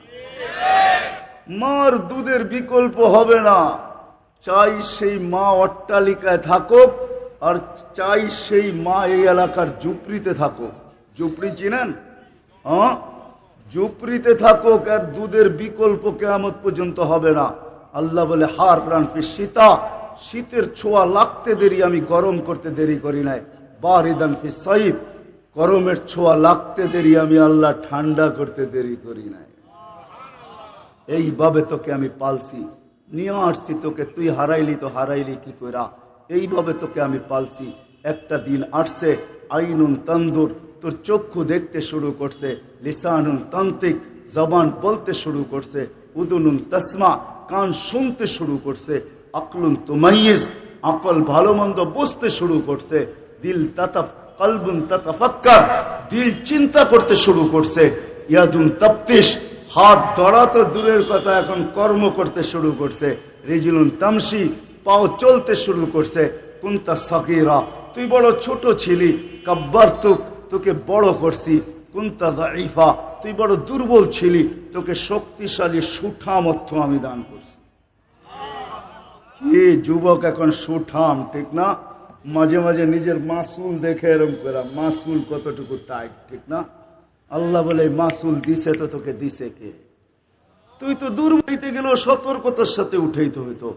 মার দুধের বিকল্প হবে না। চাই সেই মা অট্টালিকায় থাকুক, আর চাই সেই মা এই এলাকার ঝুপড়িতে থাকুক। ঝুপড়ি চিনেন? হ্যাঁ, ঝুপড়িতে থাকুক, আর দুধের বিকল্প কিয়ামত পর্যন্ত হবে না। আল্লাহ বলে হার প্রাণ ফি শীতা, শীতের ছোঁয়া লাগতে দেরি আমি গরম করতে দেরি করি নাই। বারিদান ফি সাইদ, গরমের ছোঁয়া লাগতে দেরি আমি আল্লাহ ঠান্ডা করতে দেরি করি নাই। এইভাবে তোকে আমি পালছি, নিয়ে আসছি তোকে। তুই হারাইলি তো হারাইলি কি কইরা? এইভাবে তোকে আমি পালছি। একটা দিন আসছে, আইনুন তানদুর, তোর চক্ষু দেখতে শুরু করছে। লিসানুন তান্তিক, জবান বলতে শুরু করছে। উদুনুন তাসমা, কান শুনতে শুরু করছে। আকলুন তুমাইয়িজ, আকল ভালো মন্দ বুঝতে শুরু করছে। দিল কলবুন তাতাফাক্কার, দিল চিন্তা করতে শুরু করছে। ইয়াদুন তাফতিশ, হাত ধরা তো দূরের কথা, এখন কর্ম করতে শুরু করছে। রিজলুন তামশি, পাও চলতে শুরু করছে। কুনতা সাগীরা, তুই বড় ছোট ছিলি। কাব্বারতুক, তোকে বড় করছি। কুনতা যায়ীফা, তুই বড় দুর্বল ছিলি, তোকে শক্তিশালী সুঠামত্ব আমি দান করছি। কি যুবক এখন সুঠাম, ঠিক না? মাঝে মাঝে নিজের মাসুল দেখে এরকম করা, মাসুল কতটুকু টাইট, ঠিক না? আল্লাহ বলে মাসুল দিছে তো তোকে দিছে কে? তুই তো দুর্বলতে গেলেও সতর্কতার সাথে উঠাইতে হইতো।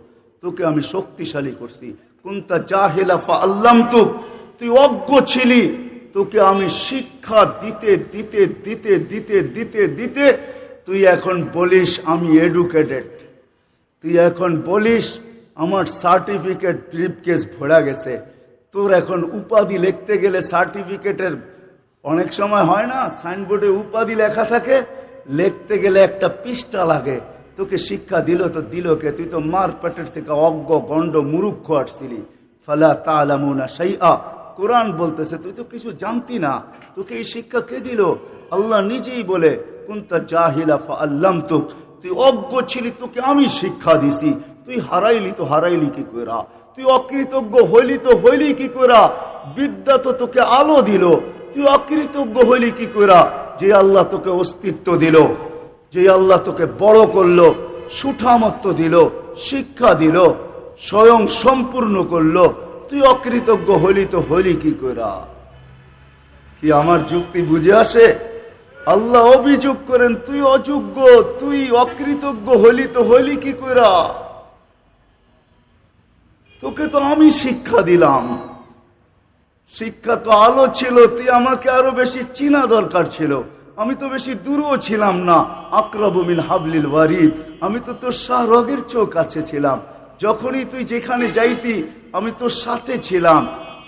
তোকে আমি শক্তিশালী করছি। কুনতা জাহিলা ফাআল্লামতুক, তুই অজ্ঞ ছিলি, তোকে আমি শিক্ষা দিতে দিতে দিতে দিতে দিতে দিতে তুই এখন বলিস আমি এডুকেটেড। তুই এখন বলিস আমার সার্টিফিকেট ব্রিফকেস ভরা গেছে। তোর এখন উপাধি লিখতে গেলে সার্টিফিকেটের অনেক সময় হয় না, সাইনবোর্ডে উপাধি লেখা থাকে, লিখতে গেলে একটা পৃষ্ঠা লাগে। তো তোকে শিক্ষা দিল তো দিল কে? তুই তো মার পেটের থেকে অজ্ঞ গণ্ড মুরুক্ষ আসছিলি। ফালা তা'লামুনা শাইআ, কোরআন বলতেছে তুই তো কিছু জানতি না, তোকে এই শিক্ষা কে দিল? আল্লাহ নিজেই বলে কুনতা জাহিলা ফাআল্লামতুক, তুই অজ্ঞ ছিলি, তোকে আমি শিক্ষা দিছি। তুই হারাইলি তো হারাইলি কি কইরা? তুই অকৃতজ্ঞ হইলি তো হইলি কি কইরা? বিদ্যা তো তোকে আলো দিল, তুই অকৃতজ্ঞ হইলি কি কইরা? যে আল্লাহ তোকে অস্তিত্ব দিল, যে আল্লাহ তোকে বড় করলো, সুঠামত্ব দিল, শিক্ষা দিল, স্বয়ং সম্পূর্ণ করলো, তুই অকৃতজ্ঞ হইলি তো হইলি কি কইরা? কি আমার যুক্তি বুঝে আসে? আল্লাহ অভিযোগ করেন তুই অযোগ্য, তুই অকৃতজ্ঞ হইলি তো হইলি কি কইরা? তোকে তো আমি শিক্ষা দিলাম, শিক্ষা তো আলো ছিল, তুই আমাকে আরো বেশি চিনা দরকার ছিল। আমি তো বেশি দূরও ছিলাম না, আকরাবু মিন হাবলিল ওয়ারিদ, আমি তো তোর শাহরগের চোখ কাছে ছিলাম। যখনই তুই যেখানে যাইতি আমি তোর সাথে ছিলাম।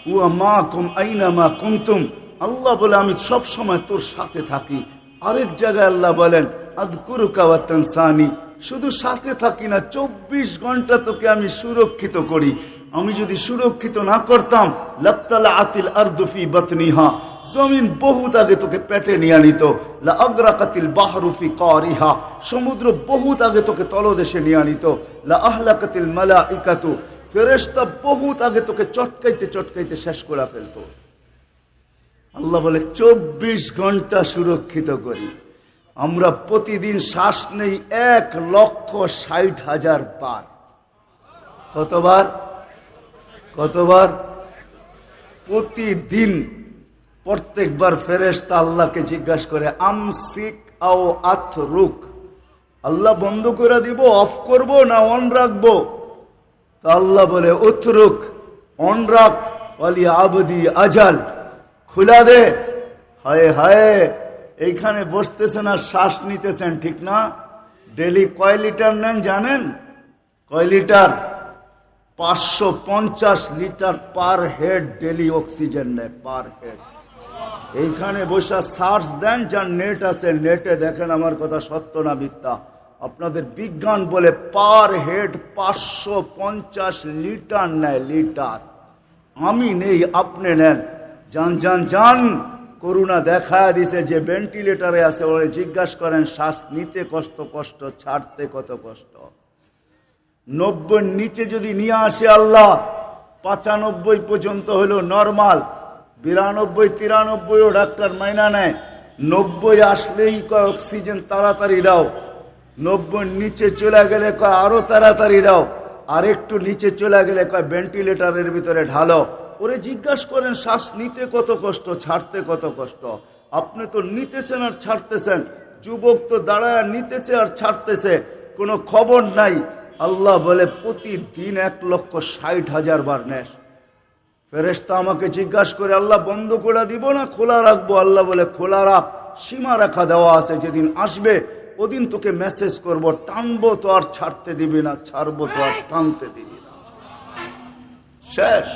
হুয়া মাকুম আইনামা কুনতুম, আল্লাহ বলে আমি সব সময় তোর সাথে থাকি। আরেক জায়গায় আল্লাহ বলেন আযকুরুকা ওয়া তানসানি, শুধু সাথে থাকি না, 24 ঘন্টা তোকে আমি সুরক্ষিত করি। আমি যদি সুরক্ষিত না করতাম লাবতালাআতিল আরদু ফি বাতনিহা, জমিন বহুত আগে তোকে পেটে নিয়ে নিত। লা আগরাকাতিল বাহরু ফি কারিহা, সমুদ্র বহুত আগে তোকে তলদেশে নিয়ে নিত। লা আহলাকাতিল মালাইকাতু, ফেরেশতা বহুত আগে তোকে চটকাইতে চটকাইতে শেষ করে ফেলতো। আল্লাহ বলে 24 ঘন্টা সুরক্ষিত করি। আমরা প্রতিদিন শ্বাস নেই 1,60,000 বার। কতবার? কতবার? প্রতিদিন। প্রত্যেকবার ফেরেশতা আল্লাহকে জিজ্ঞাসা করে আমসিক আও আতরুক, আল্লাহ বন্ধ করে দিব, অফ করব না অন রাখবো? তা আল্লাহ বলে উতরুক, অন রাখ, ওয়ালি আবদি আজাল, খুলা দে। হায় হায়, এইখানে বসতেছেন আর শ্বাস নিতেছেন, ঠিক না? ডেলি কয় লিটার নেন জানেন? কয় litre? 550 litre per head daily oxygen নেয়, পার হেড। এইখানে বসে সার্চ দেন, যার নেট আছে নেটে দেখেন আমার কথা সত্য না মিথ্যা। আপনাদের বিজ্ঞান বলে পার হেড 550 লিটার নেয়, লিটার। আমি নেই, আপনি নেন। যান যান যান, করুণা দেখা দিছে যে ভেন্টিলেটারে আছে, ওরে জিজ্ঞাসা করেন শ্বাস নিতে কষ্ট কষ্ট, ছাড়তে কত কষ্ট। 90 নিচে যদি নিয়ে আসে আল্লাহ, 95 পর্যন্ত হলো নরমাল, 92 93ও ডাক্তার মাইনা নেয়। 90 আসলেই কয় অক্সিজেন তাড়াতাড়ি দাও, 90 নিচে চলে গেলে কয় আরো তাড়াতাড়ি দাও, আর একটু নিচে চলে গেলে কয় ভেন্টিলেটারের ভিতরে ঢালো। ওরে জিজ্ঞাসা করেন শ্বাস নিতে কত কষ্ট, ছাড়তে কত কষ্ট। আপনি তো নিতেছেন আর ছাড়তেছেন, যুবক তো দাঁড়ায় নিতেছে আর ছাড়তেছে, কোনো খবর নাই। আল্লাহ বলে প্রতিদিন 1,60,000 বার নেস। ফেরেশতা আমাকে জিজ্ঞাসা করে আল্লাহ বন্ধ করে দিব না খোলা রাখবো? আল্লাহ বলে খোলা রাখ, সীমা রেখা দেওয়া আছে, যেদিন আসবে ওদিন তোকে মেসেজ করব, টানবো তো আর ছাড়তে দিবি না, ছাড়বো তো আর টানতে দিবি না। শেষ,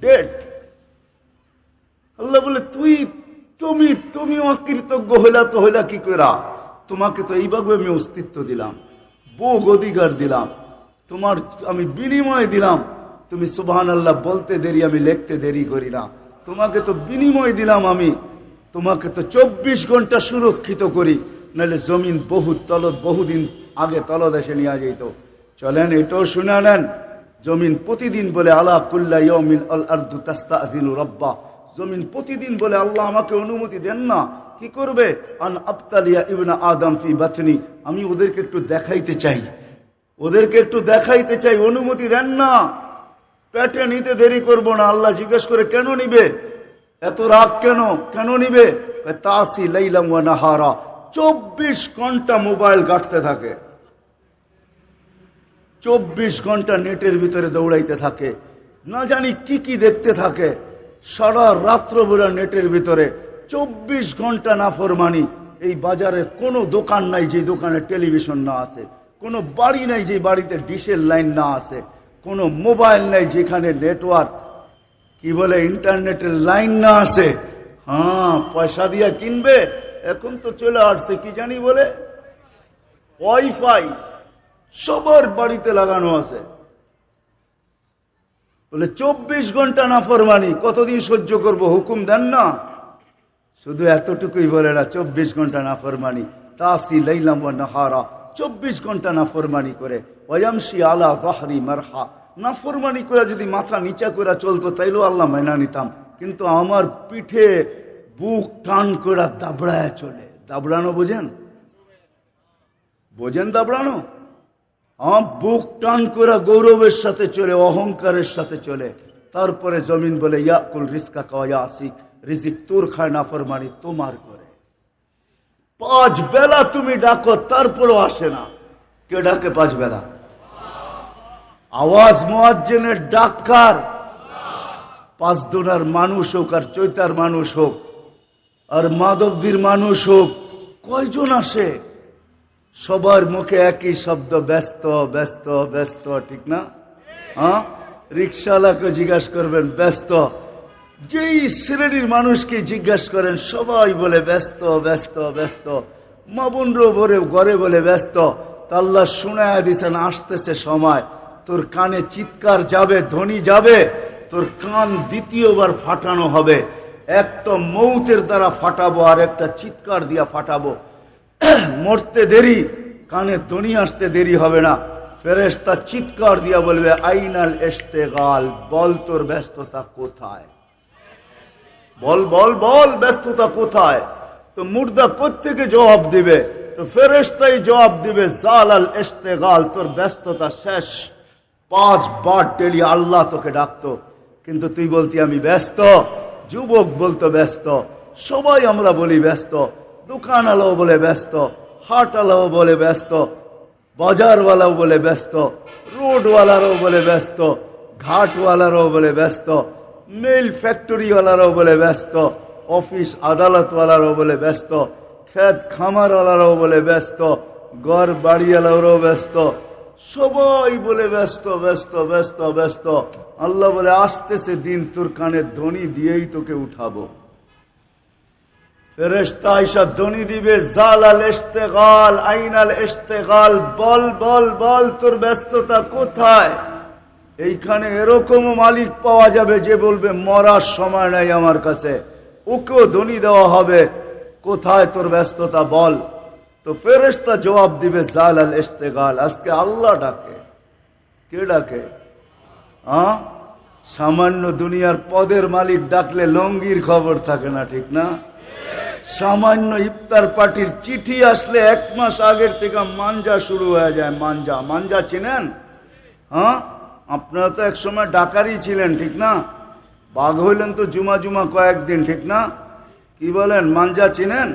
ডেট। আল্লাহ বলে তুমি অকৃতজ্ঞ হইলা তো হইলা কি কইরা? তোমাকে তো এইভাবে আমি অস্তিত্ব দিলাম, ভোগ অধিকার দিলাম, তোমার আমি বিনিময় দিলাম। তুমি সুবহানাল্লাহ বলতে দেরি, আমি লিখতে দেরি করি না। তোমাকে তো বিনিময় দিলাম আমি, তোমাকে তো 24 ঘন্টা সুরক্ষিত করি, নাহলে জমিন বহুদিন আগে তলদেশে নিয়ে যেত। চলেন এটাও শুনে নেন, জমিন প্রতিদিন বলে আলা কুল্লা ইয়াউমিন আল আরদু তাস্তাযিনু রাব্বা, জমিন প্রতিদিন বলে আল্লাহ আমাকে অনুমতি দেন না। কি করবে? আন আবতালিয়া ইবনা আদম ফি বাতনি, আমি ওদেরকে একটু দেখাইতে চাই, ওদেরকে একটু দেখাইতে চাই, অনুমতি দেন না। পেটে নিতে দেরি করব না। আল্লাহ জিজ্ঞেস করে কেন নিবে? এত রাগ কেন? কেন নিবে? তাসি লাইলাম ওয়া নাহারা, 24 ঘন্টা মোবাইল ঘাঁটতে থাকে, 24 ঘন্টা নেটের ভিতরে দৌড়াইতে থাকে, না জানি কি কি দেখতে থাকে, সারা রাত্র বেলা নেটের ভিতরে 24 ঘন্টা নাফরমানি। এই বাজারের কোনো দোকান নাই যে দোকানে টেলিভিশন না আছে, কোনো বাড়ি নাই যে বাড়িতে ডিশের লাইন না আছে, কোনো মোবাইল নাই যেখানে নেটওয়ার্ক কি বলে ইন্টারনেটের লাইন না আছে। হ্যাঁ, পয়সা দিয়া কিনবে, এখন তো চলে আসছে কি জানি বলে ওয়াইফাই সবার বাড়িতে লাগানো আছে। বলে 24 ঘন্টা নাফরমানি, কতদিন সহ্য করব, হুকুম দেন না। শুধু এতটুকুই বলে না, 24 ঘন্টা নাফরমানি, তাসি লাইলাম ওয়া নাহারা, 24 ঘন্টা নাফরমানি করে। ওয়ামশি আলা যাহরি মারহা, নাফরমানি করে যদি মাথা নিচা করে চলতো তাইলেও আল্লাহ মাইনা নিতাম, কিন্তু আমার পিঠে বুক টান করে দাবড়ায় চলে। দাবড়ানো বোঝেন? বোঝেন দাবড়ানো? বুক টান করে গৌরবের সাথে চলে, অহংকারের সাথে চলে। তারপরে জমিন বলে ইয়াকুল রিজকা কায়াসিক, রিজিক তোর খায়, নাফরমানি তোমার করে। 5 বেলা তুমি ডাকো তারপরও আসে না। কে ডাকে 5 বেলা? আওয়াজ মুয়াজ্জিনের ডাক্কার, 5 দুনার মানুষ হোক আর চৈতার মানুষ হোক আর মাধবদীর মানুষ হোক, কয়জন আসে? সবার মুখে একই শব্দ, ব্যস্ত ব্যস্ত ব্যস্ত, ঠিক না? রিক্সাওয়ালাকে জিজ্ঞাসা করবেন ব্যস্ত, যেই শ্রেণীর মানুষকে জিজ্ঞাসা করেন সবাই বলে ব্যস্ত ব্যস্ত ব্যস্ত। মা বোনরও ভরে ঘরে বলে ব্যস্ত। তা আল্লাহ শুনায়া দিছেন আসতেছে সময়, তোর কানে চিৎকার যাবে, ধ্বনি যাবে, তোর কান দ্বিতীয়বার ফাটানো হবে। একটা মৌতের দ্বারা ফাটাবো আর একটা চিৎকার দিয়া ফাটাবো। মরতে দেরি, কানে ধ্বনি আসতে দেরি হবে না। ফেরেশতা চিৎকার দিয়া বলবে আইনাল ইশতিগাল, বল তোর ব্যস্ততা কোথায়, বল বল বল ব্যস্ততা কোথায়। তো মুর্দা কোত্থেকে জবাব দিবে? তো ফেরেশতাই জবাব দিবে জালাল ইশতিগাল, তোর ব্যস্ততা শেষ। 5 বার ডেলি আল্লাহ তোকে ডাকতো, কিন্তু তুই বলতি আমি ব্যস্ত। যুবক বলতো ব্যস্ত, সবাই আমরা বলি ব্যস্ত, দোকানওয়ালাও বলে ব্যস্ত, হাটওয়ালাও বলে ব্যস্ত, বাজারওয়ালাও বলে ব্যস্ত, রোডওয়ালারও বলে ব্যস্ত, ঘাটওয়ালারও বলে ব্যস্ত, মিল ফ্যাক্টরিওয়ালারও বলে ব্যস্ত, অফিস আদালতওয়ালারও বলে ব্যস্ত, ক্ষেত খামারওয়ালারও বলে ব্যস্ত, ঘর বাড়িওয়ালারও ব্যস্ত, সবাই বলে ব্যস্ত ব্যস্ত ব্যস্ত ব্যস্ত। আল্লাহ বলে আসতেছে দিন, তোর কানে ধ্বনি দিয়েই তোকে উঠাবো। ফেরেশতা আয়েশা ধ্বনি দিবে জালাল ইশতিগাল, আইনাল ইশতিগাল, বল বল বল তোর ব্যস্ততা কোথায়। এইখানে এরকমও মালিক পাওয়া যাবে যে বলবে মরার সময় নাই আমার কাছে, ওকেও ধ্বনি দেওয়া হবে কোথায় তোর ব্যস্ততা বল। তো ফেরেশতা জবাব দিবে জালাল ইশতিগাল। আজকে আল্লাহ ডাকে। কে ডাকে? সামান্য দুনিয়ার পদের মালিক ডাকলে লঙ্গির খবর থাকে না, ঠিক না? সামান্য ইফতার পার্টির চিঠি আসলে 1 মাস আগের থেকে মাঞ্জা শুরু হয়ে যায়। মাঞ্জা, মাঞ্জা চিনেন? আপনারা তো এক সময় ডাকারই ছিলেন, ঠিক না? বাঘ হইলেন তো জুমা জুমা কয়েকদিন, ঠিক না? কি বলেন, মাঞ্জা চিনেন?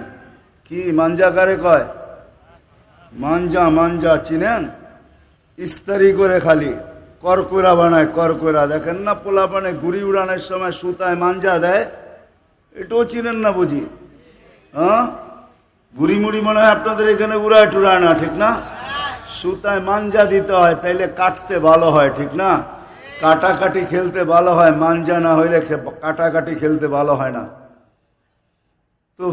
কি মাঞ্জা কারে কয়? মাঞ্জা, মাঞ্জা চিনেন? ইস্তারি করে খালি করকরা বানায়, করকরা। দেখেন না পোলা পানে ঘুড়ি উড়ানোর সময় সুতায় মাঞ্জা দেয়, এটাও চিনেন না বুঝি? ঘুড়ি মুড়ি মনে হয় আপনাদের এখানে উড়ায় টুড়ায় না, ঠিক না? সুতায় মাঞ্জা দিতে হয়, তাইলে কাটতে ভালো হয়, ঠিক না? কাটাকাটি খেলতে ভালো হয়, মাঞ্জা না হইলে কাটাকাটি খেলতে ভালো হয় না। তো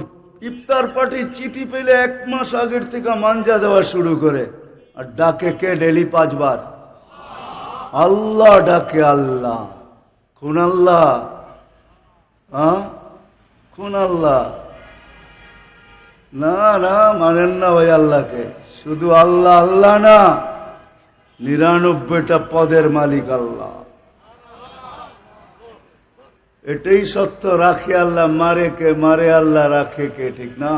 ইফতার পার্টির চিঠি পেলে 1 মাস আগের থেকে মাঞ্জা দেওয়া শুরু করে। আর ডাকে কে ডেলি 5 বার? আল্লাহ ডাকে। আল্লাহ কোন আল্লাহ? কোন আল্লাহ? না না, মানেন না ওই আল্লাহকে। শুধু আল্লাহ আল্লাহ না, 99টা পদের মালিক আল্লাহ। এটাই সত্য। রাখে আল্লাহ, মারে কে? মারে আল্লাহ, রাখে কে? ঠিক না?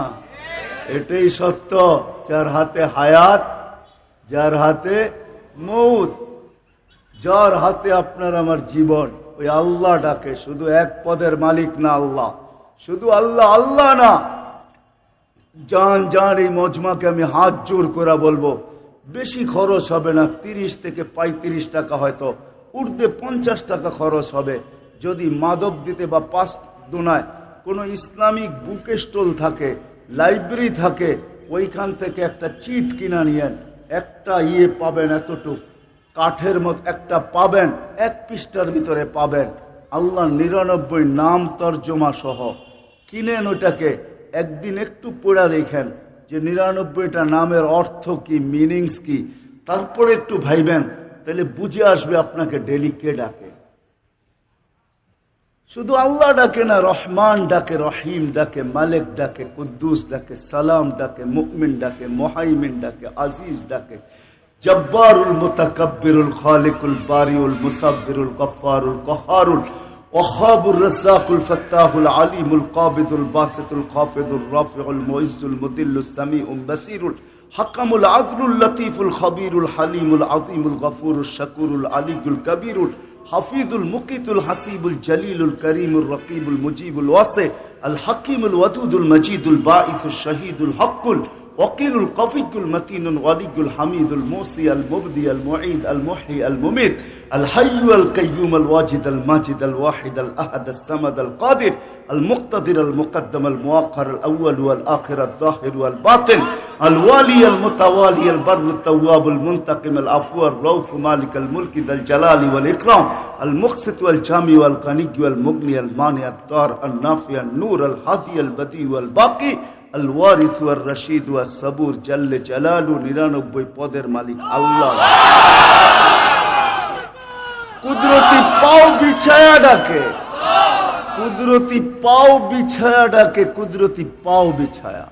এটাই সত্য। যার হাতে হায়াত, যার হাতে মৌত, যার হাতে আপনার আমার জীবন, ওই আল্লাহ ডাকে। শুধু 1 পদের মালিক না আল্লাহ, শুধু আল্লাহ আল্লাহ না। জান জান এই মজমাকে আমি হাত জোর করে বলবো, বেশি খরচ হবে না, 30 থেকে 35 টাকা, হয়তো উর্দে 50 টাকা খরচ হবে। যদি মাদক দিতে বা 5 দুনায় কোনো ইসলামিক বুক স্টল থাকে, লাইব্রেরি থাকে, ওইখান থেকে একটা চিট কিনা নিয়েন। একটা পাবেন, এতটুক কাঠের মতো একটা পাবেন, 1 পৃষ্ঠার ভিতরে পাবেন আল্লাহ 99 নাম তর্জমা সহ। কিনেন ওটাকে, একদিন একটু পড়া দেখেন, যে 99টা নামের অর্থ কি, মিনিংস কি, তারপরে একটু ভাইবেন, তাহলে বুঝে আসবে আপনাকে ডেলি কে ডাকে। শুধু আল্লাহ ডাকে না, রহমান ডাকে, রহিম ডাকে, মালিক ডাকে, কুদ্দুস ডাকে, সালাম ডাকে, মুমিন ডাকে, মুহাইমিন ডাকে, আজিজ ডাকে, জব্বারুল মুতাকাব্বিরুল খালিকুল বারিউল মুসাব্বিরুল গফফারুল কহারুল ওয়াহাবুর রাজ্জাকুল ফাত্তাহুল আলিমুল কাবিদুল বাসিতুল খাফিদুর রাফিউল মুইজ্জুল মুদিল্লুস সামিউল বাসিরুল হাকামুল আদলুল লতীফুল খবীরুল হালিমুল আযীমুল গফুরুল শাকুরুল আলিয়ুল কবীরুল হাফিজুল মুকিতুল হাসিবুল জলিলুল করিমুল রকিবুল মুজিবুল ওয়াসি আল হাকিমুল ওয়াদুদুল মজিদুল বাঈসুল শহীদুল হকুল ওয়াকিলুল কফিকুল মতিনুল ওয়ালিয়ুল হামিদুল মুসি আল মুবদি আল মুঈদ আল মুহয়ি আল মুমিত আল হাইয়্যু আল কাইয়্যুম আল ওয়াজিদ আল মাজিদ আল ওয়াহিদ আল আহাদ আল সামাদ আল কাদির আল মুক্তাদির আল মুকদ্দম আল মুআক্খার আল আউয়াল ওয়াল আখির আল যাহির ওয়াল বাতিন আল ওয়ালি আল মুতাওয়ালি আল বারর আল তাওয়াব আল মুনতাকিম আল আফু আল রাউফ মালিক আল মুলকি যাল জালালি ওয়াল ইকরাম আল মুকসিত ওয়াল জামি ওয়াল গানি ওয়াল মুগনি আল মানি আল দার আল নাফি আল নূর আল হাদি আল বদি ওয়াল বাকি আল ওয়ারিস ওয়ার রশিদ ওয়াস সাবুর জাল্লে জালালু 99 পদের মালিক আল্লাহ। কুদরতি পাও বিছায়া ডাকে, কুদরতি পাও বিছায়া ডাকে, কুদরতি পাও বিছায়া।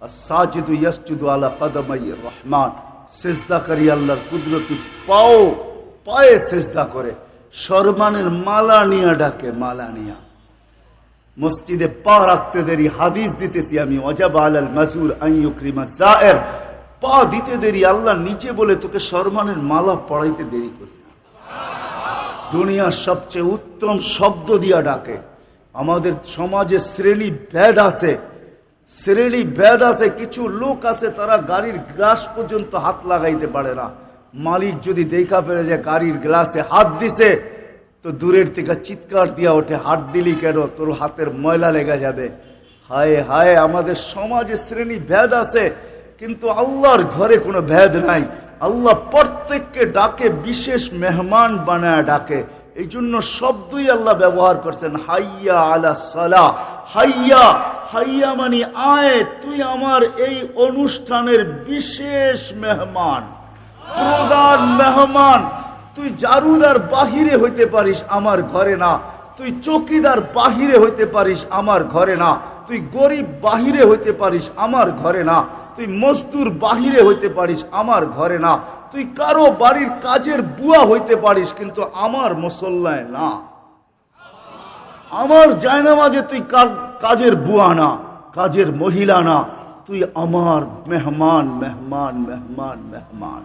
আস-সাজিদু ইয়াসজুদু আলা কদমাই রহমান, সিজদাকারী আল্লাহর কুদরতি পাও, পায়ে সিজদা করে। সম্মানের মালা নিয়া ডাকে, মালা নিয়া। মসজিদে পা রাখতে দেরি, হাদিস দিতেছি আমি, ওয়াজাব আলাল মাজুর আন ইউকরিমা যায়ের, পা দিতে দেরি, আল্লাহ নিচে বলে তোকে সম্মানের মালা পড়াইতে দেরি করি না। দুনিয়ার সবচেয়ে উত্তম শব্দ দিয়া ডাকে। আমাদের সমাজে শ্রেণী ভেদ আছে, শ্রেণী ভেদ আছে। কিছু লোক আছে তারা গাড়ির গ্লাস পর্যন্ত হাত লাগাইতে পারে না। মালিক যদি দেখা ফেলে যে গাড়ির গ্লাসে হাত দিছে, তো দূরের থেকে চিৎকার দিয়া ওঠে, হাত দিলি কেন, তোর হাতের ময়লা লেগে যাবে। হায় হায়, আমাদের সমাজে শ্রেণী ভেদ আছে, কিন্তু আল্লাহর ঘরে কোনো ভেদ নাই। আল্লাহ প্রত্যেককে ডাকে, বিশেষ মেহমান বানায় ডাকে। এই জন্য শব্দই আল্লাহ ব্যবহার করছেন, হাইয়া আলা সালাহ। হাইয়া, হাইয়া মানে আয়, তুই আমার এই অনুষ্ঠানের বিশেষ মেহমান, প্রধান মেহমান। তুই জারুদার বাহিরে হইতে পারিস, আমার ঘরে না। তুই চৌকিদার বাহিরে হইতে পারিস, আমার ঘরে না। তুই গরিব বাহিরে হইতে পারিস, আমার ঘরে না। তুই মজদুর বাহিরে হইতে পারিস, আমার ঘরে না। তুই কারো বাড়ির কাজের বুয়া হইতে পারিস, কিন্তু আমার মুসল্লায় না। আমার জায়নামাজে তুই কাজের বুয়া না, কাজের মহিলা না। তুই আমার মেহমান, মেহমান, মেহমান, মেহমান।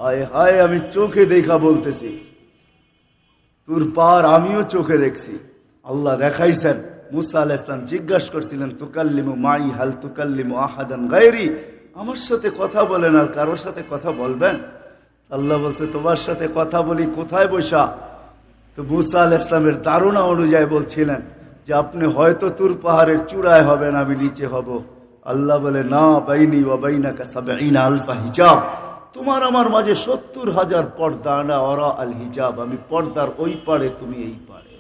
হায় হায়, আমি চোখে দেখা বলতেছি, তোর পার আমিও চোখে দেখছি। আল্লাহ দেখাইছেন। মুসা আলাইহিস সালাম জিজ্ঞাসা করছিলেন, তুকাল্লিমু মাই হাল তুকাল্লিমু আহাদান গায়রি, আমার সাথে কথা বলেন আর কারোর সাথে কথা বলবেন? আল্লাহ বলছে, তোমার সাথে কথা বলি কোথায় বসা? তো মুসা আলাইহিস সালামের ধারণা অনুযায়ী বলছিলেন যে আপনি হয়তো তুর পাহাড়ের চূড়ায় হবেন, আমি নিচে হব। আল্লাহ বলে, না, বাইনি ওয়া বাইনাকা ৭০ আলফা হিজাব, তোমার আমার মাঝে ৭০,০০০ পর্দা। না ওরা আল হিজাব, আমি পর্দার ওই পারে, তুমি এই পারে।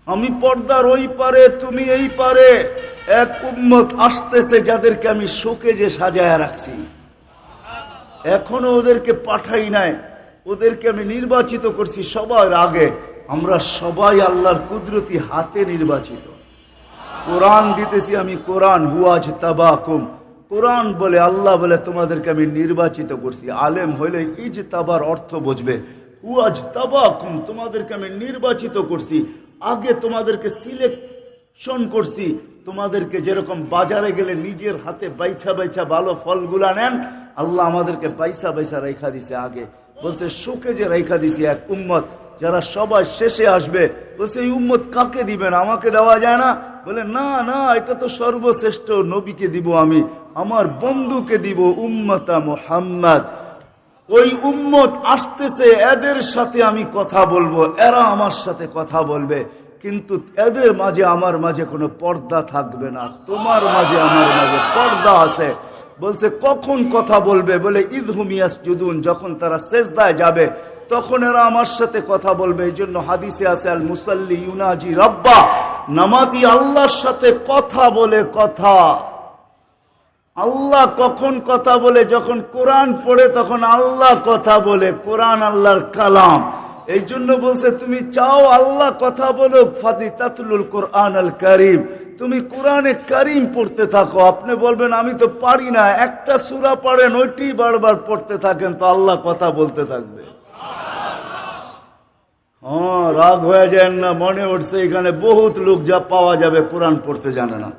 আমি পর্দার ওই পারে, তুমি এই পারে। এক উম্মত আসতেছে যাদেরকে আমি শোকে যে সাজায় রাখছি, এখনো ওদেরকে পাঠাই নাই। ওদেরকে আমি নির্বাচিত করছি সবার আগে। আমরা সবাই আল্লাহর কুদরতি হাতে নির্বাচিত। কোরআন দিতেছি আমি, কোরআন হুয়াজ তাবাকুম, কোরআন বলে, আল্লাহ বলে তোমাদেরকে আমি নির্বাচিত করছি। আলেম হইলে ইজতাবার অর্থ বুঝবে। হুয়াজ তাবাকুম, তোমাদেরকে আমি নির্বাচিত করছি। আগে তোমাদেরকে সিলেকশন করছি। তোমাদেরকে যেরকম বাজারে গেলে নিজের হাতে বাইছা বাইছা ভালো ফলগুলা নেন, আল্লাহ আমাদেরকে বাইসা বাইসা রেখা দিছে। আগে বলছে শোকে যে রেখা দিছে এক উম্মত, যারা সবাই শেষে আসবে। বলছে এই উম্মত কাকে দিবেন, আমাকে দেওয়া যায় না? বলে, না না, এটা তো সর্বশ্রেষ্ঠ নবীকে দিব আমি, আমার বন্ধুকে দিব, উম্মতা মুহাম্মদ। ওই উম্মত আসতেছে, এদের সাথে আমি কথা বলবো, এরা আমার সাথে কথা বলবে, কিন্তু এদের মাঝে আমার মাঝে কোনো পর্দা থাকবে না। তোমার মাঝে আমার মাঝে পর্দা আছে। বলছে কখন কথা বলবে? বলে ইদহুম ইয়াসজুদুন, যখন তারা সেজদায় যাবে তখন এরা আমার সাথে কথা বলবে। এই জন্য হাদিসে আছে, আল মুসাল্লি ইউনাজি রাব্বা, নামাজি আল্লাহর সাথে কথা বলে কথা। আল্লাহ কখন কথা বলে? যখন কোরআন পড়ে তখন আল্লাহ কথা বলে। কোরআন আল্লাহর কালাম। এই জন্য বলছে তুমি চাও আল্লাহ কথা বলুক, ফাতিতাতুল কোরআন আল কারীম, তুমি কোরআনে কারীম পড়তে থাকো। আপনি বলবেন আমি তো পারি না, একটা সূরা পড়েন ওইটি বারবার পড়তে থাকেন তো আল্লাহ কথা বলতে থাকবে। হ্যাঁ, রাগ হয়ে যায় না। মনে উঠছে এখানে বহুত লোক যা পাওয়া যাবে কোরআন পড়তে জানে না।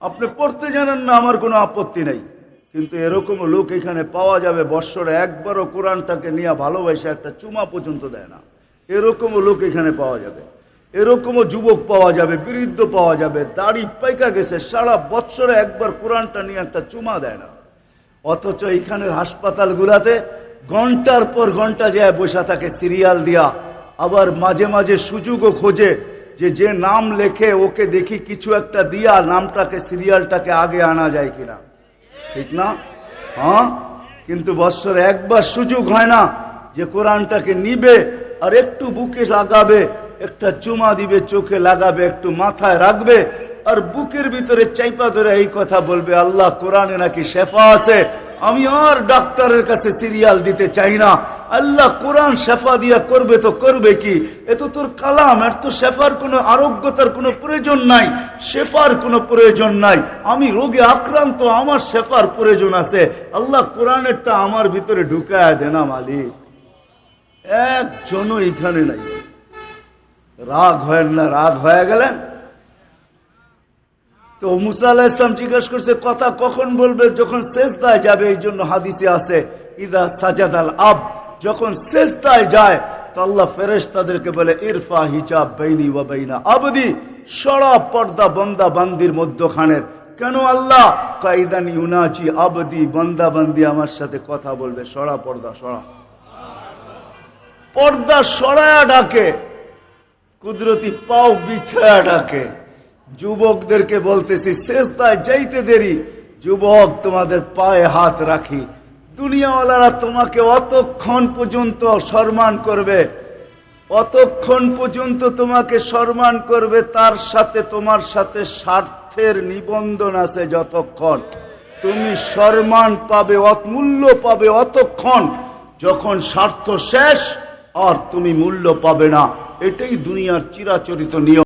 আপনি পড়তে জানেন না, আমার কোনো আপত্তি নেই, কিন্তু এরকম লোক এখানে পাওয়া যাবে বৎসরে একবারও কোরআনটাকে নিয়ে ভালোবাসে একটা চুমা পর্যন্ত দেয় না। এরকমও লোক এখানে পাওয়া যাবে। এরকমও যুবক পাওয়া যাবে, বৃদ্ধ পাওয়া যাবে, দাড়ি পাইকা গেছে, সারা বৎসরে একবার কোরআনটা নিয়ে একটা চুমা দেয় না। অথচ এখানের হাসপাতালগুলাতে ঘন্টার পর ঘন্টা যায় বসে থাকে সিরিয়াল দিয়া। আবার মাঝে মাঝে সুযোগও খোঁজে যে নাম লেখে ওকে দেখি কিছু একটা দিয়া নামটাকে সিরিয়ালটাকে আগে আনা যায় কিনা, ঠিক না? হ্যাঁ, কিন্তু বৎসরে একবার সুযোগ হয় না যে কোরআনটাকে নিবে আর একটু বুকে লাগাবে, একটা চুমা দিবে, চোখে লাগাবে, একটু মাথায় রাখবে আর বুকের ভিতরে চাইপা ধরে এই কথা বলবে, আল্লাহ কোরআনে নাকি শেফা আছে, আমি আর ডাক্তারের কাছে সিরিয়াল দিতে চাই না। আল্লাহ কোরআন শেফা দিয়া করবে তো করবে কি? এ তো তোর কালাম, এর তো শেফার কোনো আরোগ্যতার কোনো প্রয়োজন নাই, শেফার কোনো প্রয়োজন নাই। আমি রোগে আক্রান্ত, আমার শেফার প্রয়োজন আছে। আল্লাহ কোরআনেরটা আমার ভিতরে ঢুকায় দেনা মালিক। একজনও এখানে নাই। রাগ হয় না? রাগ হয়ে গেলেন তো মুসা আলাইহিস সালাম জিজ্ঞেস করছে কথা কখন বলবে? যখন সেজদায় যাবে। এই জন্য হাদিসে আছে ইদা সাজাদাল আব, যখন সেজদায় যায় তো আল্লাহ ফেরেশতাদেরকে বলে ইরফা হিজাব বাইনি ওয়া বাইনা আবদি, সরা পর্দা বান্দা বান্দির মধ্যখানের। কেন আল্লাহ? কাইদান ইউনাজি আবদি, বান্দা বান্দি আমার সাথে কথা বলবে। সরা পর্দা, সরা পর্দা সরায়া ডাকে, কুদরতি পাও বিছায়া ডাকে। যুবকদেরকে বলতেছি সেজদায় যাইতে দেরি, যুবক তোমাদের পায়ে হাত রাখি। দুনিয়াওয়ালারা তোমাকে অতক্ষণ পর্যন্ত সম্মান করবে, অতক্ষণ পর্যন্ত তোমাকে সম্মান করবে, তার সাথে তোমার সাথে স্বার্থের নিবন্ধন আছে। যতক্ষণ তুমি সম্মান পাবে, মূল্য পাবে, অতক্ষণ যখন স্বার্থ শেষ আর তুমি মূল্য পাবে না। এটাই দুনিয়ার চিরাচরিত নিয়ম।